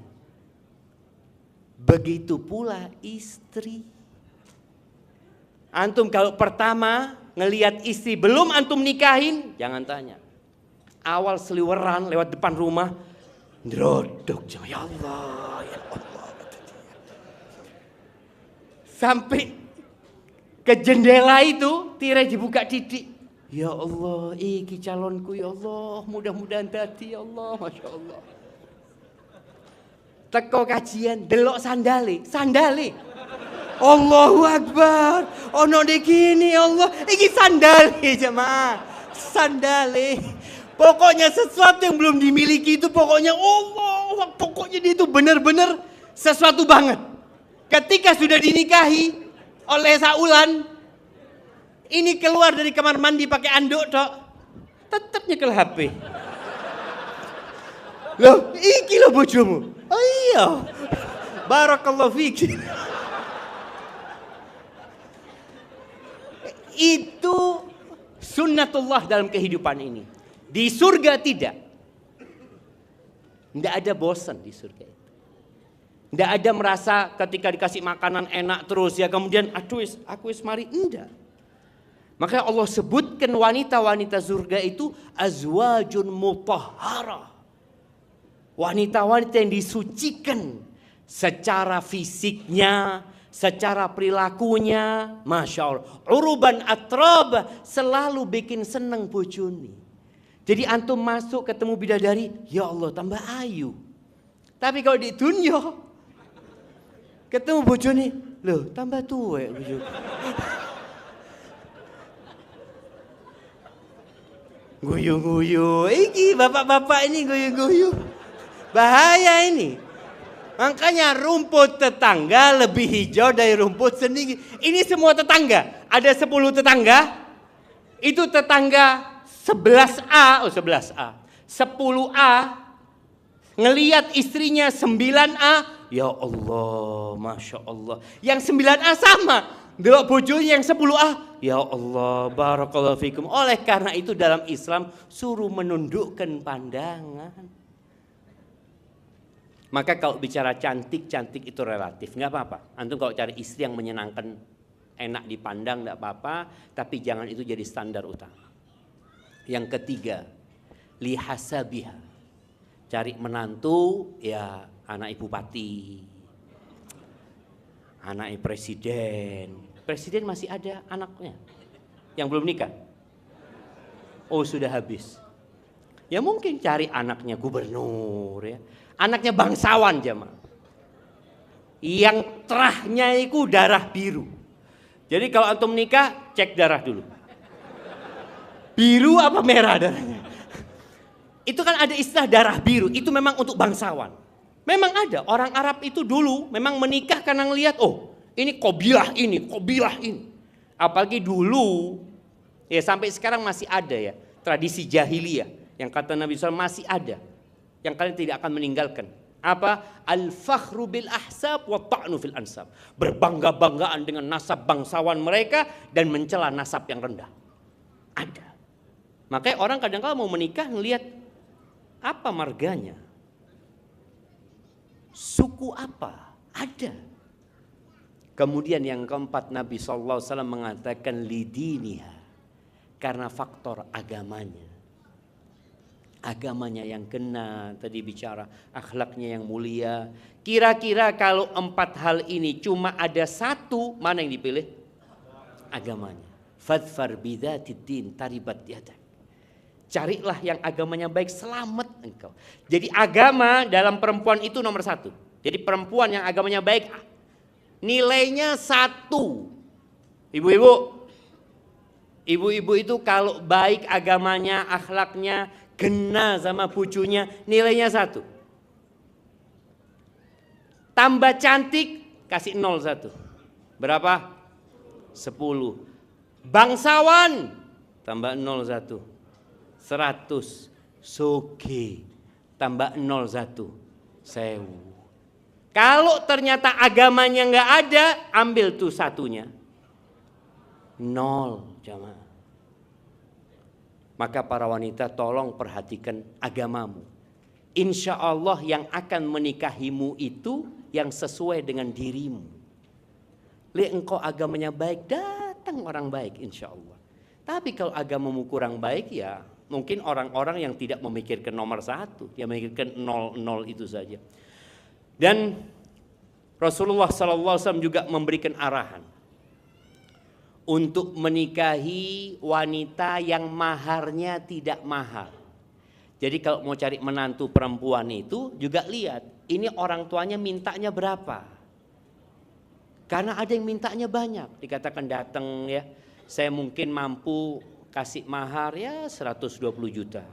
Begitu pula istri. Antum kalau pertama ngelihat istri belum antum nikahin, jangan tanya. Awal seliweran lewat depan rumah, drodok, ya Allah, ya Allah. Sampai ke jendela itu tirai dibuka titik. Ya Allah, iki calonku ya Allah, mudah-mudahan tadi ya Allah, Masya Allah. Teko kajian, delok sandale. Allahu Akbar. Ono gini Allah, iki sandale jemaah. Sandale. Pokoknya sesuatu yang belum dimiliki itu pokoknya Allah, pokoknya dia itu benar-benar sesuatu banget. Ketika sudah dinikahi oleh saulan, ini keluar dari kamar mandi pakai anduk tok, tetap nyekel HP. Loh, iki lo bojomu. Oh iya. Barakallahu fiki. Itu sunnatullah dalam kehidupan ini. Di surga tidak. Tidak ada bosan di surga itu. Tidak ada merasa ketika dikasih makanan enak terus ya kemudian aku wis mari. Tidak. Makanya Allah sebutkan wanita-wanita surga itu azwajun mutahharah. Wanita-wanita yang disucikan secara fisiknya, secara perilakunya, Masya Allah. Uruban atrab, selalu bikin seneng bojone. Jadi antum masuk ketemu bidadari, ya Allah tambah ayu. Tapi kalau di dunia, ketemu bojone, loh tambah tua bojone. Guyu-guyu, iki bapak-bapak ini guyu-guyu. Bahaya ini. Makanya rumput tetangga lebih hijau dari rumput sendiri. Ini semua tetangga. Ada 10 tetangga. Itu tetangga 11A. 10A. Ngeliat istrinya 9A. Ya Allah, Masya Allah. Yang 9A sama. Delok bojonya yang 10A. Ya Allah, barakallahu fikum. Oleh karena itu dalam Islam suruh menundukkan pandangan. Maka kalau bicara cantik itu relatif, nggak apa-apa. Antum kalau cari istri yang menyenangkan, enak dipandang, nggak apa-apa. Tapi jangan itu jadi standar utama. Yang ketiga, lihasabiha. Cari menantu, ya anak bupati, anak presiden. Presiden masih ada anaknya yang belum nikah. Oh sudah habis. Ya mungkin cari anaknya gubernur ya. Anaknya bangsawan jemaah. Yang terahnya itu darah biru. Jadi kalau antum nikah cek darah dulu. Biru apa merah darahnya? Itu kan ada istilah darah biru. Itu memang untuk bangsawan. Memang ada orang Arab itu dulu memang menikah karena ngelihat oh ini kobilah ini. Apalagi dulu ya sampai sekarang masih ada ya tradisi jahiliyah yang kata Nabi SAW masih ada. Yang kalian tidak akan meninggalkan. Apa? Al-fakhru bil ahsab wa ta'nu fil ansab. Berbangga-banggaan dengan nasab bangsawan mereka dan mencela nasab yang rendah. Ada. Makanya orang kadang-kadang mau menikah ngelihat apa marganya. Suku apa? Ada. Kemudian yang keempat Nabi SAW mengatakan lidiniha. Karena faktor agamanya. Agamanya yang kena, tadi bicara akhlaknya yang mulia. Kira-kira kalau 4 hal ini cuma ada 1, mana yang dipilih? Agamanya. Fadfar bidzatid din taribat yadak. Carilah yang agamanya baik, selamat engkau. Jadi agama dalam perempuan itu nomor 1. Jadi perempuan yang agamanya baik, nilainya 1. Ibu-ibu, Ibu-ibu itu kalau baik agamanya, akhlaknya, kena sama pucunya, nilainya 1. Tambah cantik, kasih 0 1. Berapa? 10. Bangsawan, tambah 0 1. 100. Soge, tambah 0 1. 1000. Kalau ternyata agamanya nggak ada, ambil tuh 1-nya. 0 jamaah. Maka para wanita tolong perhatikan agamamu. Insya Allah yang akan menikahimu itu yang sesuai dengan dirimu. Lihat engkau agamanya baik, datang orang baik insya Allah. Tapi kalau agamamu kurang baik, ya mungkin orang-orang yang tidak memikirkan nomor 1, yang memikirkan 0 itu saja. Dan Rasulullah SAW juga memberikan arahan untuk menikahi wanita yang maharnya tidak mahal. Jadi kalau mau cari menantu perempuan itu juga lihat, ini orang tuanya mintanya berapa. Karena ada yang mintanya banyak, dikatakan datang ya, saya mungkin mampu kasih mahar ya 120 juta.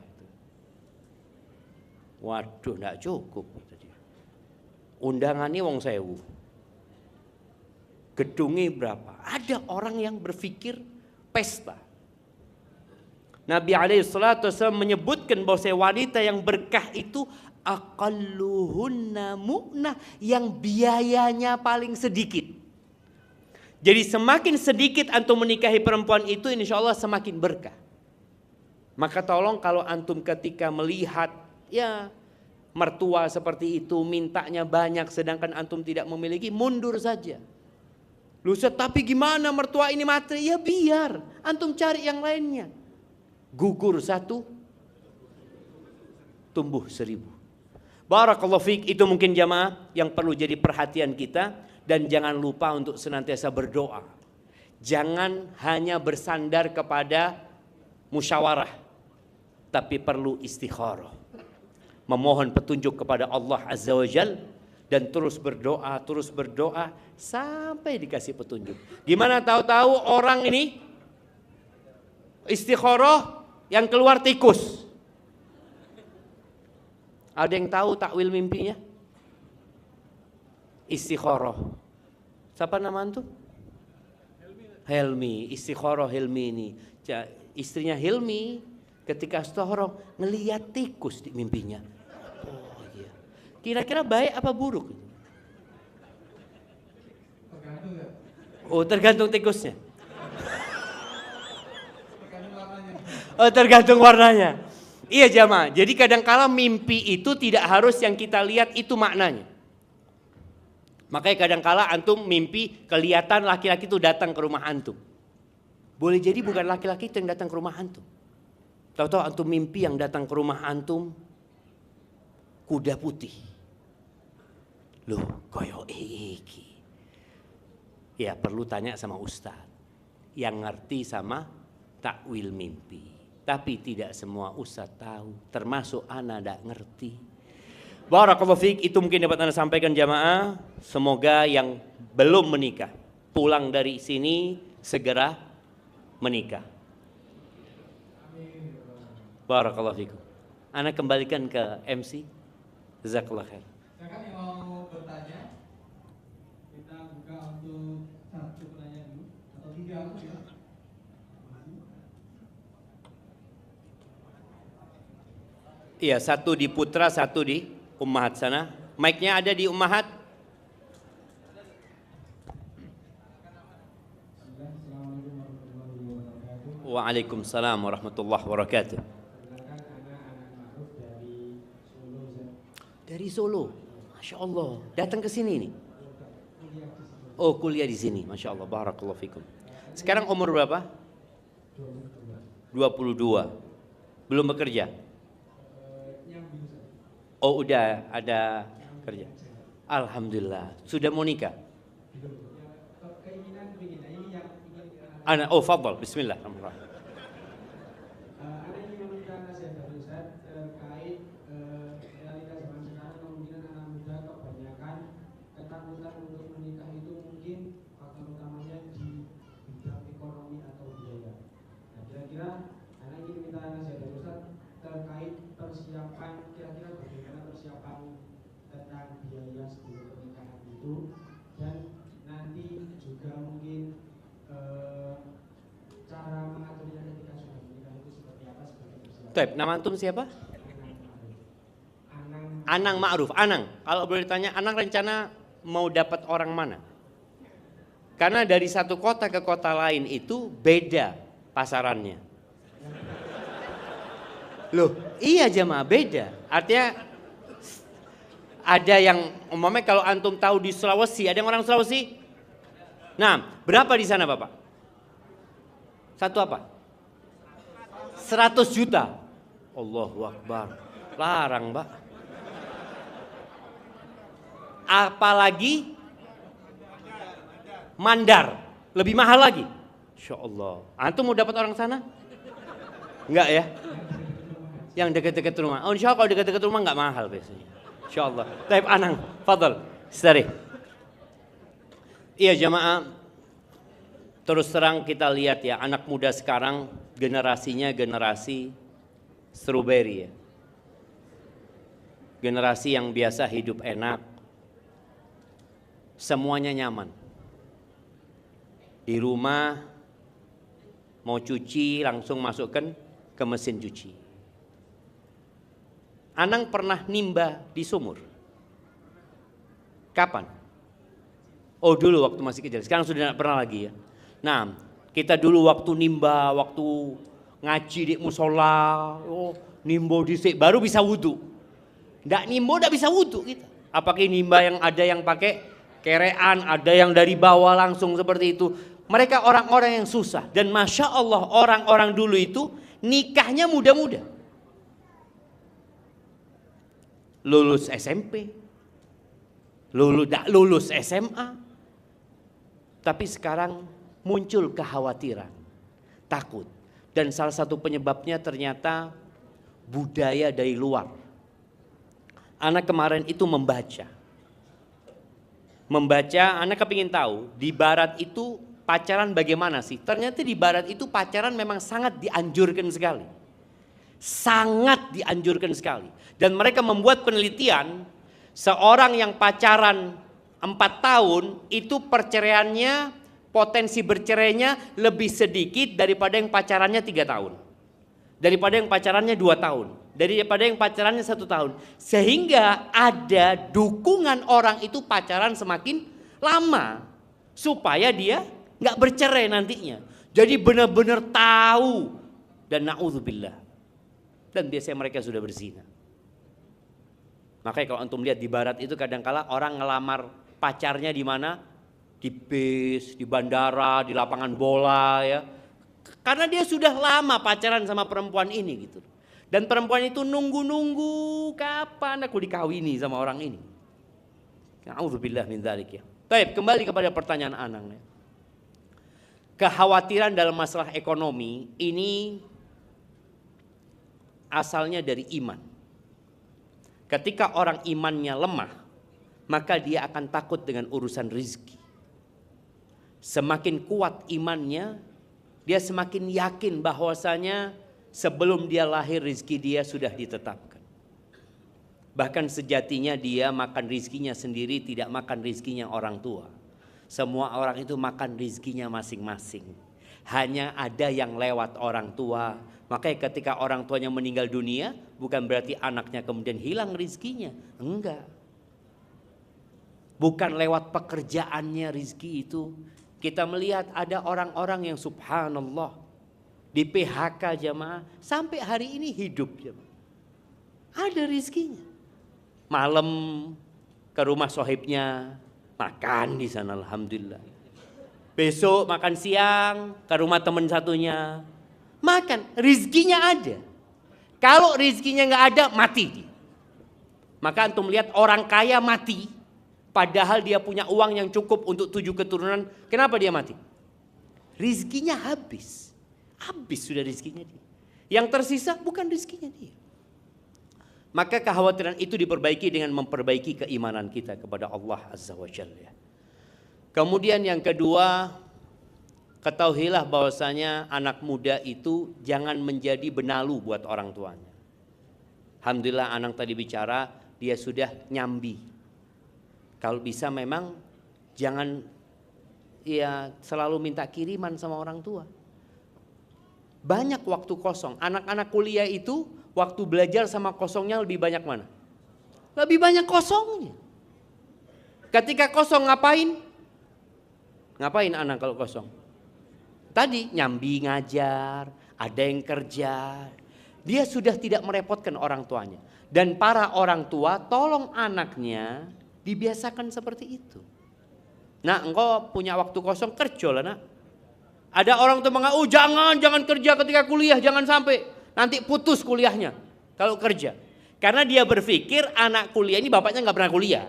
Waduh, enggak cukup. Undangannya wong 1000. Gedungnya berapa? Ada orang yang berpikir pesta. Nabi SAW menyebutkan bahwa wanita yang berkah itu aqalluhunna mu'nah, yang biayanya paling sedikit. Jadi semakin sedikit antum menikahi perempuan itu, insya Allah semakin berkah. Maka tolong kalau antum ketika melihat ya mertua seperti itu mintanya banyak sedangkan antum tidak memiliki, mundur saja. Lu Ustaz, tapi gimana mertua ini materi? Ya biar antum cari yang lainnya. Gugur 1, tumbuh 1000. Barakallahu fiik. Itu mungkin jamaah yang perlu jadi perhatian kita. Dan jangan lupa untuk senantiasa berdoa. Jangan hanya bersandar kepada musyawarah, tapi perlu istikharah, memohon petunjuk kepada Allah Azza wa Jalla, dan terus berdoa sampai dikasih petunjuk. Gimana tahu-tahu orang ini istikharah yang keluar tikus? Ada yang tahu takwil mimpinya? Istikharah. Siapa nama antum? Helmi. Istikharah Helmi ini. Istrinya Helmi ketika istikharah ngelihat tikus di mimpinya. Oh iya. Kira-kira baik apa buruk? Tergantung ya. Oh, tergantung tikusnya. Tergantung warnanya. Oh, tergantung warnanya. Iya jamaah. Jadi kadang-kala mimpi itu tidak harus yang kita lihat itu maknanya. Makanya kadang-kala antum mimpi kelihatan laki-laki itu datang ke rumah antum. Boleh jadi bukan laki-laki itu yang datang ke rumah antum. Tahu-tahu antum mimpi yang datang ke rumah antum kuda putih. Loh, koyo iki. Ya perlu tanya sama ustaz yang ngerti sama takwil mimpi. Tapi tidak semua ustaz tahu, termasuk ana tidak ngerti. Barakallahu fiik. Itu mungkin dapat anda sampaikan jamaah. Semoga yang belum menikah pulang dari sini segera menikah. Barakallahu fiikum. Ana kembalikan ke MC. Jazakallah khair. Silakan yang mau bertanya, kita buka untuk 1 pertanyaan dulu atau 3 ya. Iya, 1 di Putra, 1 di Ummahat sana. Mic-nya ada di Ummahat. Waalaikumsalam warahmatullahi wabarakatuh. Dari Solo, Masya Allah. Datang ke sini nih. Oh, kuliah di sini, Masya Allah. Barakallahu fikum. Sekarang umur berapa? 22. Belum bekerja? Oh, udah ada kerja. Alhamdulillah. Sudah mau nikah? Oh, fadhal. Bismillahirrahmanirrahim. Ada yang meminta nasihat dari Ustaz terkait realita zaman sekarang, kemungkinan anak muda kebanyakan ketakutan untuk menikah itu mungkin faktor utamanya di bidang ekonomi atau biaya. Taib, nama antum siapa? Anang. Anang Ma'ruf. Anang, kalau boleh ditanya, Anang rencana mau dapat orang mana? Karena dari satu kota ke kota lain itu beda pasarannya. Loh, iya jemaah, beda. Artinya ada yang umpamanya kalau antum tahu di Sulawesi, ada yang orang Sulawesi? Nah, berapa di sana Bapak? Satu apa? 100 juta. Allahu Akbar. Larang, Mbak. Apalagi Mandar, lebih mahal lagi. Insya Allah. Antum mau dapat orang sana? Enggak ya? Yang dekat-dekat rumah. Oh, insya Allah kalau dekat-dekat rumah enggak mahal biasanya. Insya Allah. Taib Anang, fadal. Setari. Iya jamaah. Terus terang kita lihat ya, anak muda sekarang generasinya generasi strawberry ya. Generasi yang biasa hidup enak. Semuanya nyaman. Di rumah mau cuci langsung masukkan ke mesin cuci. Anang pernah nimba di sumur. Kapan? Oh dulu waktu masih kecil, sekarang sudah tidak pernah lagi ya. Nah, kita dulu waktu nimba, waktu ngaji di musola, nimbo disik baru bisa wudu. Nggak nimbo nggak bisa wudu kita. Apakah nimba yang ada yang pakai kerean, ada yang dari bawah langsung seperti itu. Mereka orang-orang yang susah dan masya Allah orang-orang dulu itu nikahnya muda-muda. Lulus SMP, lulus SMA, tapi sekarang muncul kekhawatiran, takut. Dan salah satu penyebabnya ternyata budaya dari luar. Anak kemarin itu membaca, anak kepingin tahu di barat itu pacaran bagaimana sih? Ternyata di barat itu pacaran memang sangat dianjurkan sekali. Sangat dianjurkan sekali. Dan mereka membuat penelitian, seorang yang pacaran 4 tahun itu perceraiannya, potensi bercerainya lebih sedikit daripada yang pacarannya 3 tahun. Daripada yang pacarannya 2 tahun. Daripada yang pacarannya 1 tahun. Sehingga ada dukungan orang itu pacaran semakin lama. Supaya dia gak bercerai nantinya. Jadi benar-benar tahu. Dan na'udzubillah. Dan biasanya mereka sudah berzina. Makanya kalau antum lihat di barat itu kadangkala orang ngelamar pacarnya di mana? Di bis, di bandara, di lapangan bola ya. Karena dia sudah lama pacaran sama perempuan ini gitu. Dan perempuan itu nunggu-nunggu kapan aku dikawini sama orang ini. Na'udzubillah min dzalik ya. Baik, kembali kepada pertanyaan Anang ya. Kekhawatiran dalam masalah ekonomi ini asalnya dari iman. Ketika orang imannya lemah, maka dia akan takut dengan urusan rizki. Semakin kuat imannya, dia semakin yakin bahwasanya sebelum dia lahir rizki dia sudah ditetapkan. Bahkan sejatinya dia makan rizkinya sendiri, tidak makan rizkinya orang tua. Semua orang itu makan rizkinya masing-masing. Hanya ada yang lewat orang tua. Makanya ketika orang tuanya meninggal dunia, bukan berarti anaknya kemudian hilang rizkinya. Enggak. Bukan lewat pekerjaannya rizki itu. Kita melihat ada orang-orang yang subhanallah di PHK jamaah sampai hari ini hidup jamaah. Ada rizkinya. Malam ke rumah sohibnya, makan di sana alhamdulillah. Besok makan siang ke rumah teman satunya, makan, rizkinya ada. Kalau rizkinya nggak ada, mati dia. Maka antum lihat orang kaya mati, padahal dia punya uang yang cukup untuk 7 keturunan. Kenapa dia mati? Rizkinya habis. Habis sudah rizkinya dia. Yang tersisa bukan rizkinya dia. Maka kekhawatiran itu diperbaiki dengan memperbaiki keimanan kita kepada Allah Azza wa Jalla. Kemudian yang kedua, ketahuilah bahwasanya anak muda itu jangan menjadi benalu buat orang tuanya. Alhamdulillah Anang tadi bicara, dia sudah nyambi. Kalau bisa memang jangan ya selalu minta kiriman sama orang tua. banyak waktu kosong. Anak-anak kuliah itu waktu belajar sama kosongnya lebih banyak mana? Lebih banyak kosongnya. Ketika kosong ngapain? Ngapain anak kalau kosong? Tadi nyambi ngajar, ada yang kerja. Dia sudah tidak merepotkan orang tuanya. Dan para orang tua tolong anaknya dibiasakan seperti itu. Nah, engkau punya waktu kosong, kerja lah nak. Ada orang tua mengatakan, jangan kerja ketika kuliah, jangan sampai nanti putus kuliahnya kalau kerja. Karena dia berpikir anak kuliah ini bapaknya nggak pernah kuliah.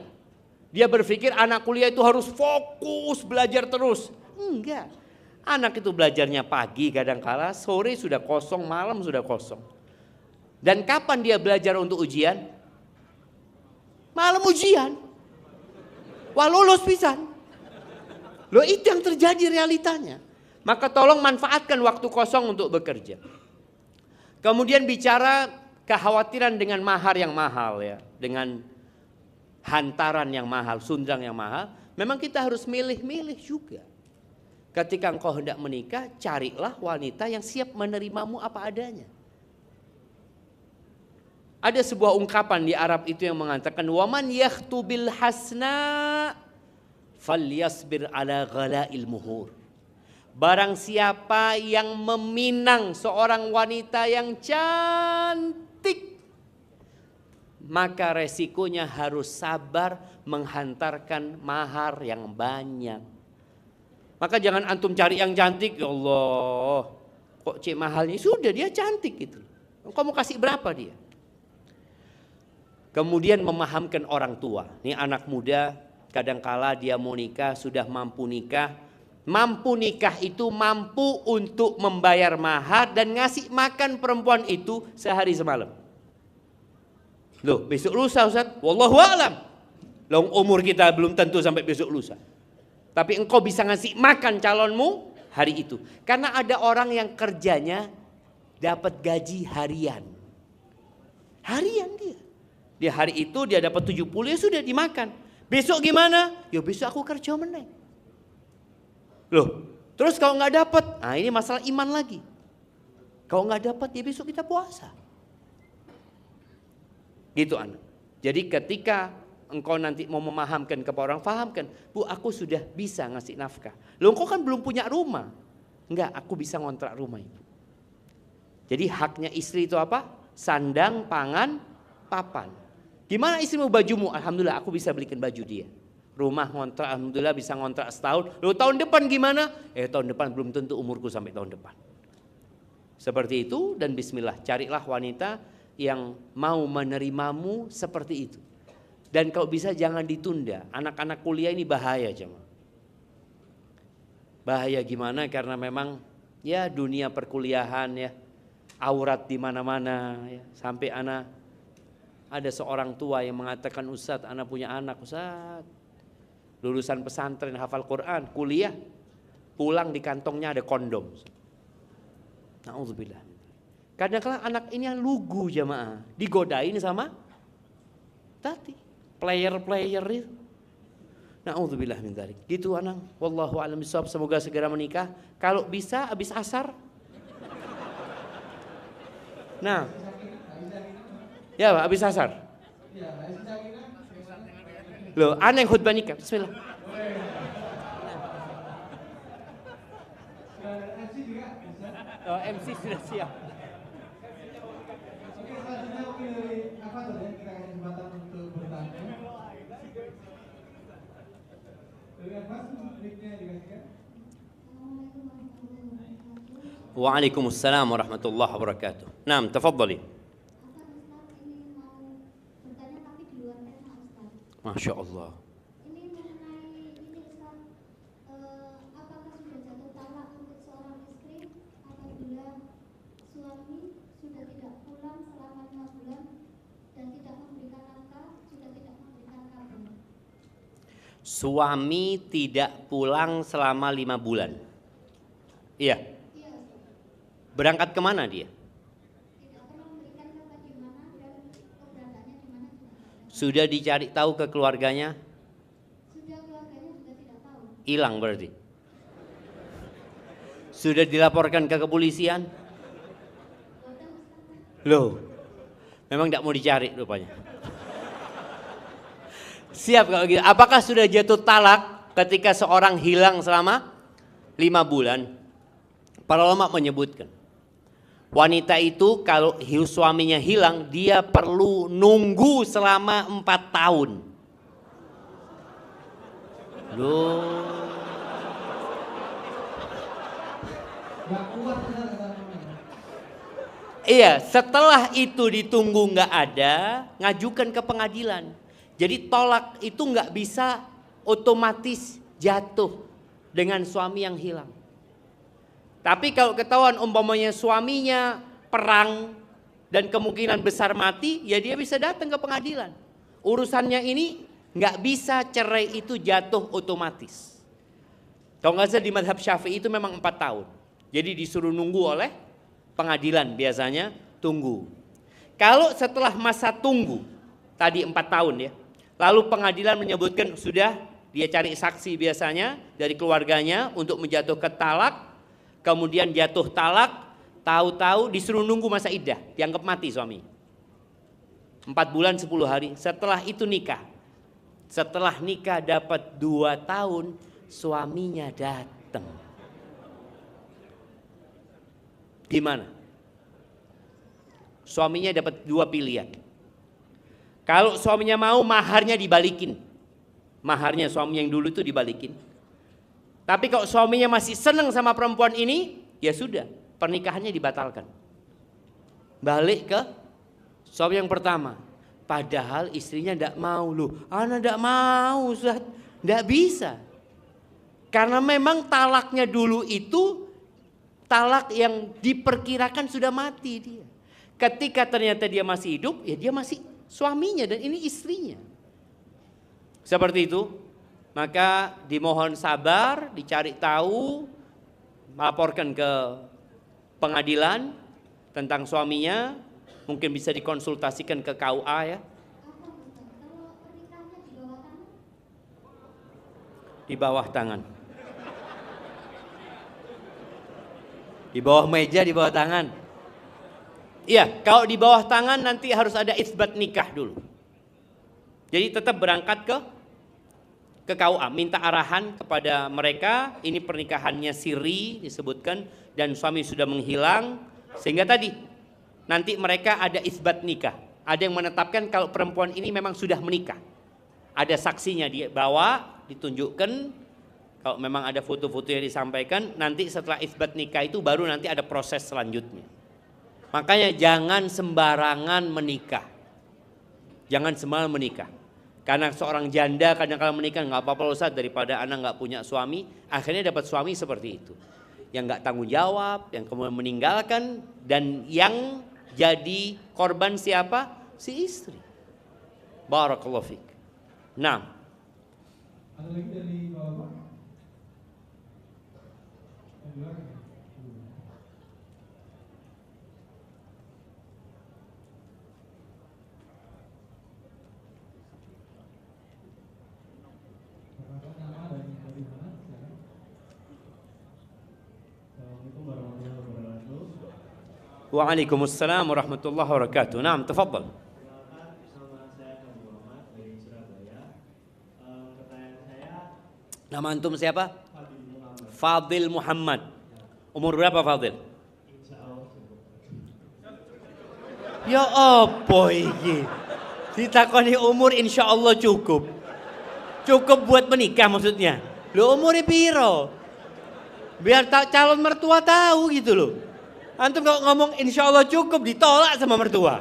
Dia berpikir anak kuliah itu harus fokus belajar terus. Enggak. Anak itu belajarnya pagi kadangkala, sore sudah kosong, malam sudah kosong. Dan kapan dia belajar untuk ujian? Malam ujian. Wah lulus pisan. Loh itu yang terjadi realitanya. Maka tolong manfaatkan waktu kosong untuk bekerja. Kemudian bicara kekhawatiran dengan mahar yang mahal ya. Dengan hantaran yang mahal, sundang yang mahal. Memang kita harus milih-milih juga. Ketika engkau hendak menikah, carilah wanita yang siap menerimamu apa adanya. Ada sebuah ungkapan di Arab itu yang mengatakan waman yakhtubil hasna falyasbir ala ghala'il muhur. Barang siapa yang meminang seorang wanita yang cantik, maka resikonya harus sabar menghantarkan mahar yang banyak. Maka jangan antum cari yang cantik, ya Allah, kok cek mahalnya, sudah dia cantik gitu. Engkau mau kasih berapa dia? Kemudian memahamkan orang tua. Ini anak muda kadangkala dia mau nikah, sudah mampu nikah. Mampu nikah itu mampu untuk membayar mahar dan ngasih makan perempuan itu sehari semalam. Loh besok lusa Ustaz, wallahu a'lam. Loh umur kita belum tentu sampai besok lusa. Tapi engkau bisa ngasih makan calonmu hari itu. Karena ada orang yang kerjanya dapat gaji harian. Harian dia. Dia hari itu dia dapat 70 ya sudah dimakan. Besok gimana? Ya besok aku kerja meneng. Loh, terus kalau nggak dapat, nah ini masalah iman lagi. Kalau nggak dapat ya besok kita puasa. Gitu anak. Jadi ketika engkau nanti mau memahamkan kepada orang, fahamkan, Bu aku sudah bisa ngasih nafkah. Loh engkau kan belum punya rumah. Enggak, aku bisa ngontrak rumah itu. Jadi haknya istri itu apa? Sandang, pangan, papan. Gimana istrimu bajumu? Alhamdulillah aku bisa belikan baju dia. Rumah ngontrak, alhamdulillah bisa ngontrak setahun. Loh tahun depan gimana? Tahun depan belum tentu umurku sampai tahun depan. Seperti itu dan bismillah, carilah wanita yang mau menerimamu seperti itu. Dan kalau bisa jangan ditunda. Anak-anak kuliah ini bahaya jemaah. Bahaya gimana? Karena memang ya dunia perkuliahan ya, aurat di mana-mana ya. Sampai ada seorang tua yang mengatakan, Ustadz, anak punya anak, Ustadz. Lulusan pesantren hafal Quran, kuliah, pulang di kantongnya ada kondom. Na'udzubillah. Kadang-kadang anak ini yang lugu jamaah, digodain sama tadi player itu. Na'udzubillah min dzalik. Gitu anak. Wallahu a'lam bishawab. Semoga segera menikah. Kalau bisa habis asar. Nah. Ya Pak, habis asar. Loh, aneh khutbah nikah. Bismillah. Oh, MC sudah siap. Oke, selanjutnya mungkin dari apa tadi kita kasih kesempatan untuk bertanya. Dari apa mic-nya dikasihkan? Waalaikumsalam warahmatullahi wabarakatuh. Naam, tafadhali. Masya Allah. Ini mengenai ini Ustaz, apakah sudah jatuh talak untuk seorang istri apabila suami sudah tidak pulang selama 5 bulan dan tidak memberikan nafkah, sudah tidak memberikan kabar? Suami tidak pulang selama 5 bulan. Iya. Iya Ustaz. Berangkat kemana dia? Tidak pernah memberikan kabar di mana dan keberadaannya di mana juga tidak ada. Sudah dicari tahu ke keluarganya? Sudah keluarganya juga tidak tahu. Hilang berarti. Sudah dilaporkan ke kepolisian? Loh, memang tidak mau dicari rupanya. Siap kalau gitu. Apakah sudah jatuh talak ketika seorang hilang selama 5 bulan? Para ulama menyebutkan, wanita itu kalau suaminya hilang, dia perlu nunggu selama 4 tahun. Loh. Nggak kuat benar kata Mama. Iya, setelah itu ditunggu nggak ada, ngajukan ke pengadilan. Jadi tolak itu nggak bisa otomatis jatuh dengan suami yang hilang. Tapi kalau ketahuan umpamanya suaminya perang dan kemungkinan besar mati, ya dia bisa datang ke pengadilan. Urusannya ini nggak bisa cerai itu jatuh otomatis. Kalau nggak salah di mazhab Syafi'i itu memang 4 tahun. Jadi disuruh nunggu oleh pengadilan biasanya tunggu. Kalau setelah masa tunggu tadi 4 tahun ya, lalu pengadilan menyebutkan sudah, dia cari saksi biasanya dari keluarganya untuk menjatuhkan talak, kemudian jatuh talak, tahu-tahu disuruh nunggu masa iddah, dianggap mati suami. 4 bulan 10 hari, setelah itu nikah. Setelah nikah dapat 2 tahun, suaminya datang. Gimana? Suaminya dapat 2 pilihan. Kalau suaminya mau, maharnya dibalikin. Maharnya suami yang dulu itu dibalikin. Tapi kalau suaminya masih senang sama perempuan ini, ya sudah, pernikahannya dibatalkan. Balik ke suami yang pertama. Padahal istrinya tidak mau. Loh, ana tidak mau, Ustaz. Tidak bisa. Karena memang talaknya dulu itu talak yang diperkirakan sudah mati dia. Ketika ternyata dia masih hidup, ya dia masih suaminya dan ini istrinya. Seperti itu, maka dimohon sabar, dicari tahu, melaporkan ke pengadilan tentang suaminya, mungkin bisa dikonsultasikan ke KUA ya. Kalau pernikahannya Di bawah tangan. Di bawah meja, di bawah tangan. Iya, kalau di bawah tangan nanti harus ada isbat nikah dulu. Jadi tetap berangkat ke KUA, minta arahan kepada mereka, ini pernikahannya siri disebutkan dan suami sudah menghilang, sehingga tadi nanti mereka ada isbat nikah. Ada yang menetapkan kalau perempuan ini memang sudah menikah. Ada saksinya dia bawa, ditunjukkan, kalau memang ada foto-foto yang disampaikan, nanti setelah isbat nikah itu baru nanti ada proses selanjutnya. Makanya jangan sembarangan menikah. Jangan sembarangan menikah. Karena seorang janda kadang-kadang menikah nggak apa-apa Ustaz, daripada anak nggak punya suami, akhirnya dapat suami seperti itu. Yang nggak tanggung jawab, yang kemudian meninggalkan, dan yang jadi korban siapa? Si istri. Barakallahu fiik. Nah. Ada lagi dari Bapak? Yang luar? Assalamualaikum warahmatullahi wabarakatuh. Waalaikumsalam warahmatullahi wabarakatuh. Naam, tafadhal. Nama saya Abu Muhammad dari Surabaya. Pertanyaan saya, Nama antum siapa? Fadil Muhammad. Fadil Muhammad. Umur berapa Fadil? Insya Allah cukup. Ya apa iki? Ditakoni umur insya Allah cukup. Cukup buat menikah maksudnya. Lo umurnya piro? Biar calon mertua tahu gitu loh. Antum kalau ngomong insya Allah cukup ditolak sama mertua.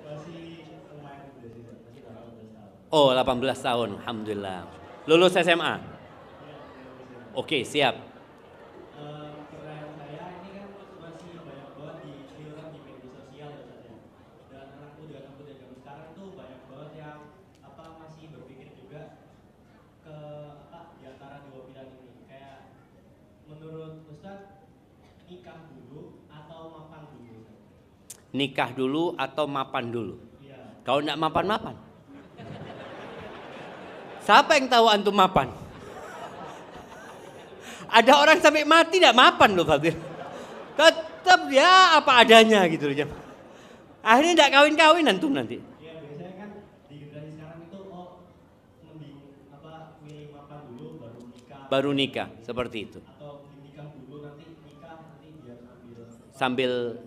Masih lumayan muda sih, masih 18 tahun. Oh 18 tahun, Alhamdulillah. Lulus SMA? Oke, siap. Pertanyaan saya, ini kan masih banyak banget di viral di media sosial ya Ustaz ya. Dan anak muda zaman sekarang tuh banyak banget yang masih berpikir juga ke di antara dua pilihan ini. Kayak menurut Ustaz, nikah dulu atau mapan dulu? Nikah dulu atau mapan dulu? Iya. Kalau enggak mapan-mapan. Siapa yang tahu antum mapan? Ada orang sampai mati tidak mapan loh Fadil. Tetap ya apa adanya gitu loh jemaah. Akhirnya tidak kawin-kawin antum nanti. Ya biasanya kan di generasi sekarang itu mending milih mapan dulu Baru nikah seperti itu. atau nikah dulu nanti biar Sambil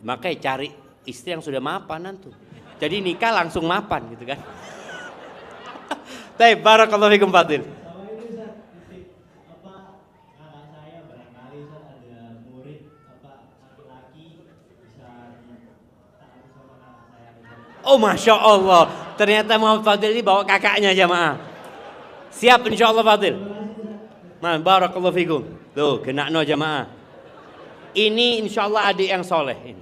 makanya cari istri yang sudah mapan antum. Jadi nikah langsung mapan gitu kan. Baik, barakallahu fikum Fadil. sama ini Ustaz, kakak saya barangkali Ustaz ada murid laki-laki bisa ditaati sama kakak saya. Oh Masya Allah, ternyata Muhammad Fadil ini bawa kakaknya jamaah. Siap insya Allah Fadil. Barakallahu fikum. Tuh, kena no jamaah. Ini insya Allah adik yang soleh ini.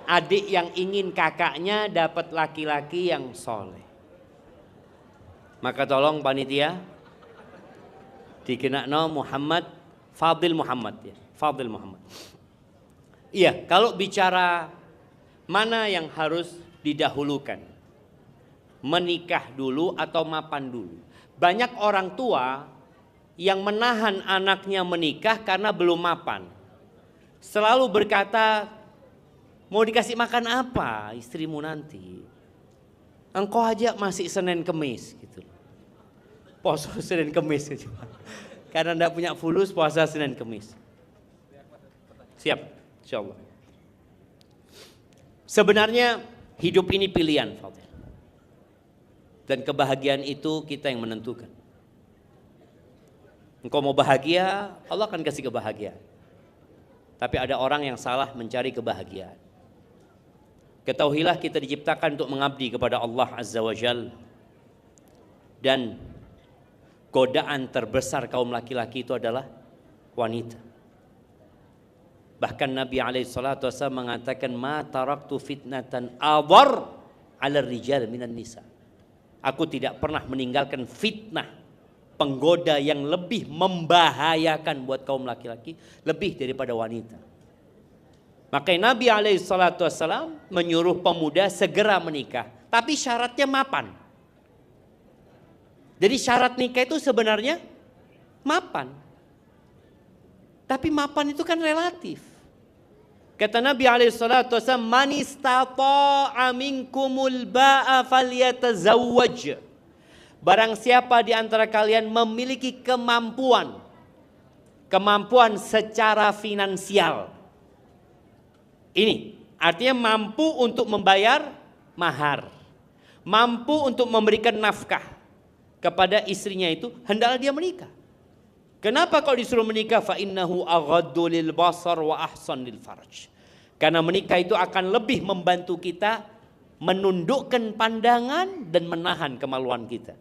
Adik yang ingin kakaknya dapat laki-laki yang soleh. Maka tolong panitia dikenakno Muhammad Fadil Muhammad ya. Fadil Muhammad. Iya, kalau bicara mana yang harus didahulukan, menikah dulu atau mapan dulu. Banyak orang tua yang menahan anaknya menikah karena belum mapan. Selalu berkata, mau dikasih makan apa istrimu nanti? Engkau aja masih Senin Kemis gitu. Poso Senin Kemis gitu. Karena tidak punya fulus puasa Senin Kemis. Siap, insyaallah. Sebenarnya hidup ini pilihan, Fadil. Dan kebahagiaan itu kita yang menentukan. Engkau mau bahagia, Allah akan kasih kebahagiaan. Tapi ada orang yang salah mencari kebahagiaan. Ketahuilah kita diciptakan untuk mengabdi kepada Allah Azza wa Jalla. Dan godaan terbesar kaum laki-laki itu adalah wanita. Bahkan Nabi SAW mengatakan, ma taraktu fitnatan adhar 'ala rijal minan nisa. Aku tidak pernah meninggalkan fitnah, penggoda yang lebih membahayakan buat kaum laki-laki lebih daripada wanita. Makanya Nabi SAW menyuruh pemuda segera menikah, tapi syaratnya mapan. Jadi syarat nikah itu sebenarnya mapan. Tapi mapan itu kan relatif. Kata Nabi SAW, man istata'a minkumul ba'a falyatazawwaj. Barang siapa di antara kalian memiliki kemampuan secara finansial. Ini artinya mampu untuk membayar mahar, mampu untuk memberikan nafkah kepada istrinya, itu hendaklah dia menikah. Kenapa kalau disuruh menikah? Fa innahu aghaddu lil basar wa ahsan lil farj. Karena menikah itu akan lebih membantu kita menundukkan pandangan dan menahan kemaluan kita.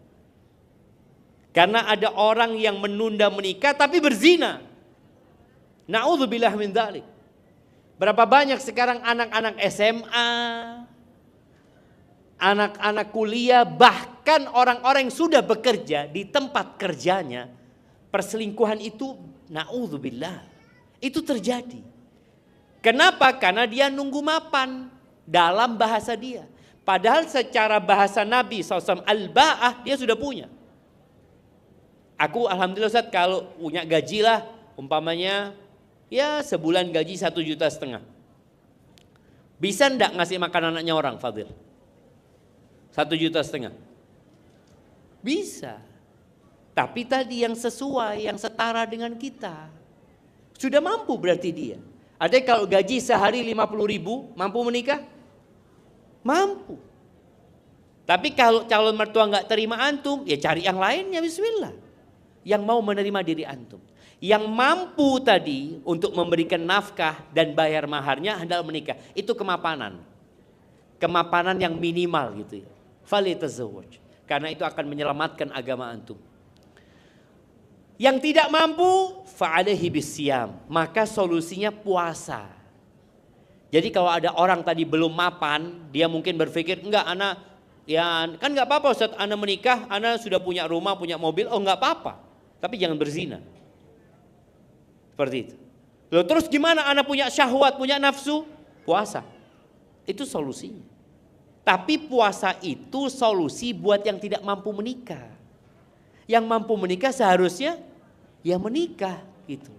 Karena ada orang yang menunda menikah tapi berzina. Na'udzubillah min dzalik. Berapa banyak sekarang anak-anak SMA, anak-anak kuliah, bahkan orang-orang yang sudah bekerja di tempat kerjanya, perselingkuhan itu na'udzubillah, itu terjadi. Kenapa? Karena dia nunggu mapan dalam bahasa dia. Padahal secara bahasa Nabi SAW al-ba'ah dia sudah punya. Aku alhamdulillah Ustaz kalau punya gaji lah, umpamanya ya sebulan gaji 1,5 juta. Bisa enggak ngasih makan anaknya orang, Fadil? 1,5 juta. Bisa. Tapi tadi yang sesuai, yang setara dengan kita. Sudah mampu berarti dia. Ada kalau gaji sehari 50.000, mampu menikah? Mampu. Tapi kalau calon mertua enggak terima antum, ya cari yang lainnya, bismillah. Yang mau menerima diri antum. Yang mampu tadi untuk memberikan nafkah dan bayar maharnya hendak menikah. Itu kemapanan. Kemapanan yang minimal gitu ya. Falyatazawwaj. Karena itu akan menyelamatkan agama antum. Yang tidak mampu, fa'alaihi bisyam. Maka solusinya puasa. Jadi kalau ada orang tadi belum mapan, dia mungkin berpikir, enggak anak, ya kan enggak apa-apa Ustaz, anak menikah, anak sudah punya rumah, punya mobil, oh enggak apa-apa. Tapi jangan berzina. Seperti itu. Loh, terus gimana anak punya syahwat, punya nafsu? Puasa. Itu solusinya. Tapi puasa itu solusi buat yang tidak mampu menikah. Yang mampu menikah seharusnya ya menikah gitu.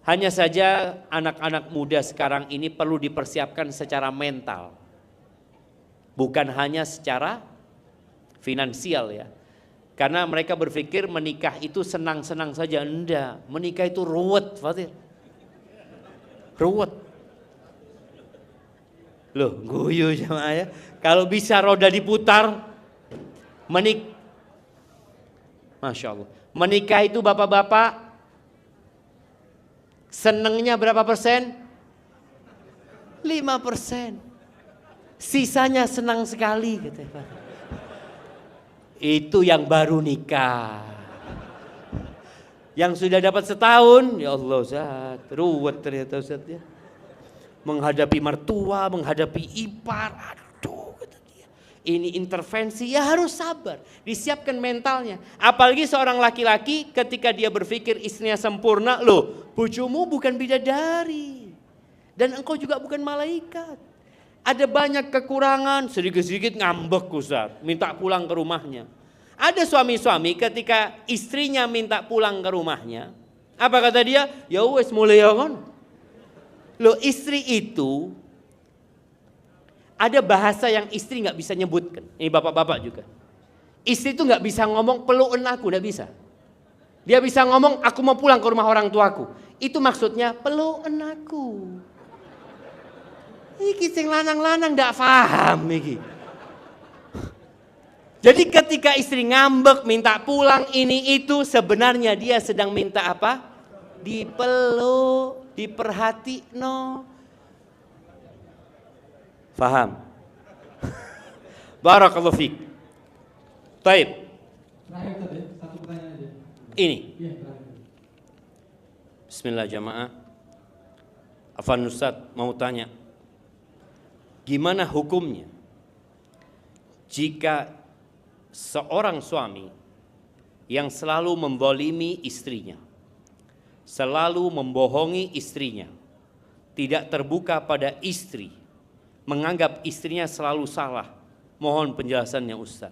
Hanya saja anak-anak muda sekarang ini perlu dipersiapkan secara mental. Bukan hanya secara finansial ya. Karena mereka berpikir menikah itu senang-senang saja. Enggak, menikah itu ruwet, Fatir. Ruwet. Loh, guyu jamaah ya. Kalau bisa roda diputar, Masya Allah. Menikah itu bapak-bapak, senengnya berapa persen? 5%. Sisanya senang sekali. Itu yang baru nikah. Yang sudah dapat setahun, ya Allah Ustaz, ruwet ternyata Ustaz ya. Menghadapi mertua, menghadapi ipar, aduh kata dia. Ini intervensi, ya harus sabar, disiapkan mentalnya. Apalagi seorang laki-laki ketika dia berpikir istrinya sempurna, loh bojomu bukan bidadari. Dan engkau juga bukan malaikat. Ada banyak kekurangan, sedikit-sedikit ngambek Ustaz, minta pulang ke rumahnya. Ada suami-suami ketika istrinya minta pulang ke rumahnya, apa kata dia? Ya wes mulai ya kan. Loh istri itu ada bahasa yang istri nggak bisa nyebutkan. Ini bapak-bapak juga. Istri itu nggak bisa ngomong pelukan aku, nggak bisa. Dia bisa ngomong aku mau pulang ke rumah orang tuaku. Itu maksudnya pelukan aku. Iki sing lanang-lanang ndak paham iki. Jadi ketika istri ngambek minta pulang ini itu sebenarnya dia sedang minta apa? Dipeluk, diperhatikno. Faham? Barakallahu fiik. Baik. Terakhir tadi, satu pertanyaan aja. Ini. Iya, terakhir. Bismillah jamaah. Afan Ustaz mau tanya. Gimana hukumnya jika seorang suami yang selalu menzalimi istrinya, selalu membohongi istrinya, tidak terbuka pada istri, menganggap istrinya selalu salah? Mohon penjelasannya Ustaz.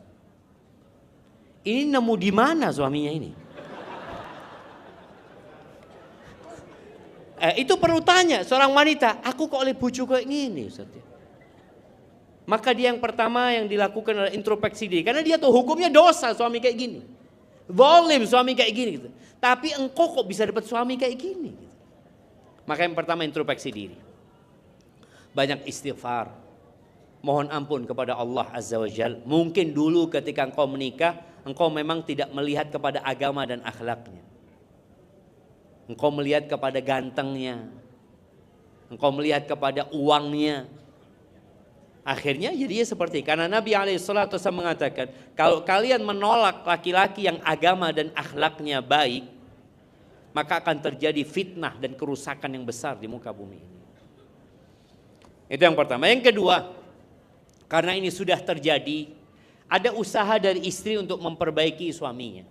Ini nemu di mana suaminya ini? Itu perlu tanya seorang wanita, aku kok oleh bojo kayak gini Ustaz? Maka dia yang pertama yang dilakukan adalah introspeksi diri. Karena dia tahu hukumnya dosa suami kayak gini. Zalim suami kayak gini gitu. Tapi engkau kok bisa dapat suami kayak gini gitu. Maka yang pertama introspeksi diri. Banyak istighfar. Mohon ampun kepada Allah Azza wa Jalla. Mungkin dulu ketika engkau menikah, engkau memang tidak melihat kepada agama dan akhlaknya. Engkau melihat kepada gantengnya. Engkau melihat kepada uangnya. Akhirnya jadinya seperti karena Nabi SAW mengatakan kalau kalian menolak laki-laki yang agama dan akhlaknya baik, maka akan terjadi fitnah dan kerusakan yang besar di muka bumi ini. Itu yang pertama. Yang kedua, karena ini sudah terjadi, ada usaha dari istri untuk memperbaiki suaminya.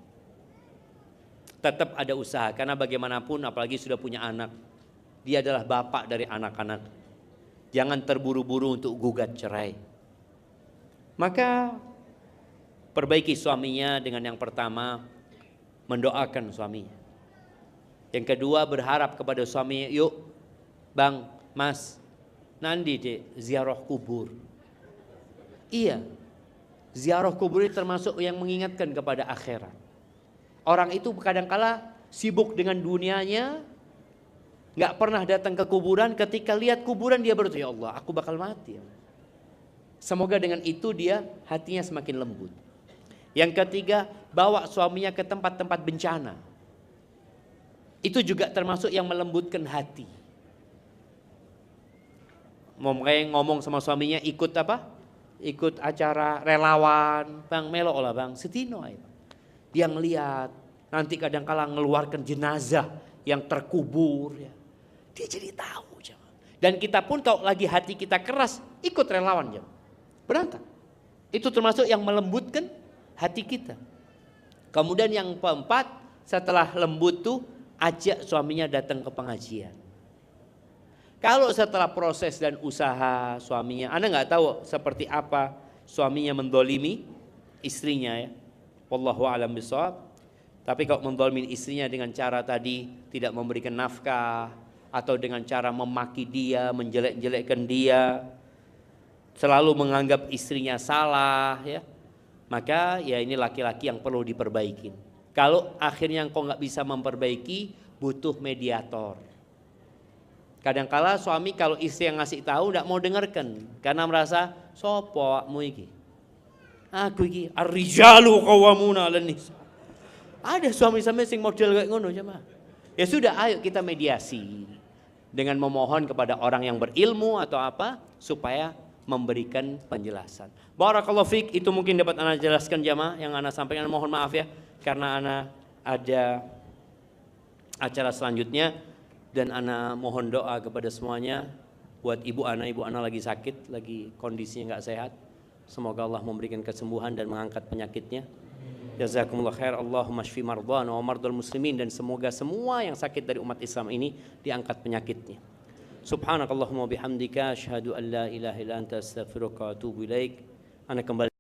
Tetap ada usaha karena bagaimanapun apalagi sudah punya anak, dia adalah bapak dari anak-anak. Jangan terburu-buru untuk gugat cerai. Maka perbaiki suaminya dengan yang pertama mendoakan suaminya. Yang kedua berharap kepada suaminya, yuk bang, mas, nanti deh ziarah kubur. Iya, ziarah kubur itu termasuk yang mengingatkan kepada akhirat. Orang itu kadang-kala sibuk dengan dunianya, nggak pernah datang ke kuburan. Ketika lihat kuburan dia berdoa, ya Allah aku bakal mati. Semoga dengan itu dia hatinya semakin lembut. Yang ketiga, bawa suaminya ke tempat-tempat bencana. Itu juga termasuk yang melembutkan hati. Ngomong sama suaminya ikut apa? Ikut acara relawan, bang melok lah bang, setino aja. Dia ngeliat, nanti kadang-kala ngeluarkan jenazah yang terkubur ya. Dia jadi tahu jangan. Dan kita pun kalau lagi hati kita keras, ikut relawan jangan. Berangkat. Itu termasuk yang melembutkan hati kita. Kemudian yang keempat, setelah lembut tuh ajak suaminya datang ke pengajian. Kalau setelah proses dan usaha suaminya, Anda nggak tahu seperti apa suaminya mendolimi istrinya ya. Wallahu a'lam bishawab. Tapi kalau menzalimi istrinya dengan cara tadi tidak memberikan nafkah, atau dengan cara memaki dia, menjelek-jelekkan dia, selalu menganggap istrinya salah, ya, maka ya ini laki-laki yang perlu diperbaiki. Kalau akhirnya engkau nggak bisa memperbaiki, butuh mediator. Kadangkala suami kalau istri yang ngasih tahu nggak mau dengarkan karena merasa sopo awakmu iki. Aku iki ar-rijalu qawwamuna 'alan nisa. Ada suami-suami sing model kayak ngono jemaah. Ya sudah, ayo kita mediasi dengan memohon kepada orang yang berilmu atau apa supaya memberikan penjelasan. Barakallahu fiik, itu mungkin dapat ana jelaskan jemaah yang ana sampaikan. Mohon maaf ya karena ana ada acara selanjutnya dan ana mohon doa kepada semuanya buat ibu ana lagi sakit, lagi kondisinya enggak sehat. Semoga Allah memberikan kesembuhan dan mengangkat penyakitnya. Jazakumullah khair. Allahumma shfi mardana wa mardal muslimin, dan semoga semua yang sakit dari umat Islam ini diangkat penyakitnya. Subhanakallahumma bihamdika asyhadu an la ilaha illa anta astaghfiruka wa atubu ilaik. Ana kembali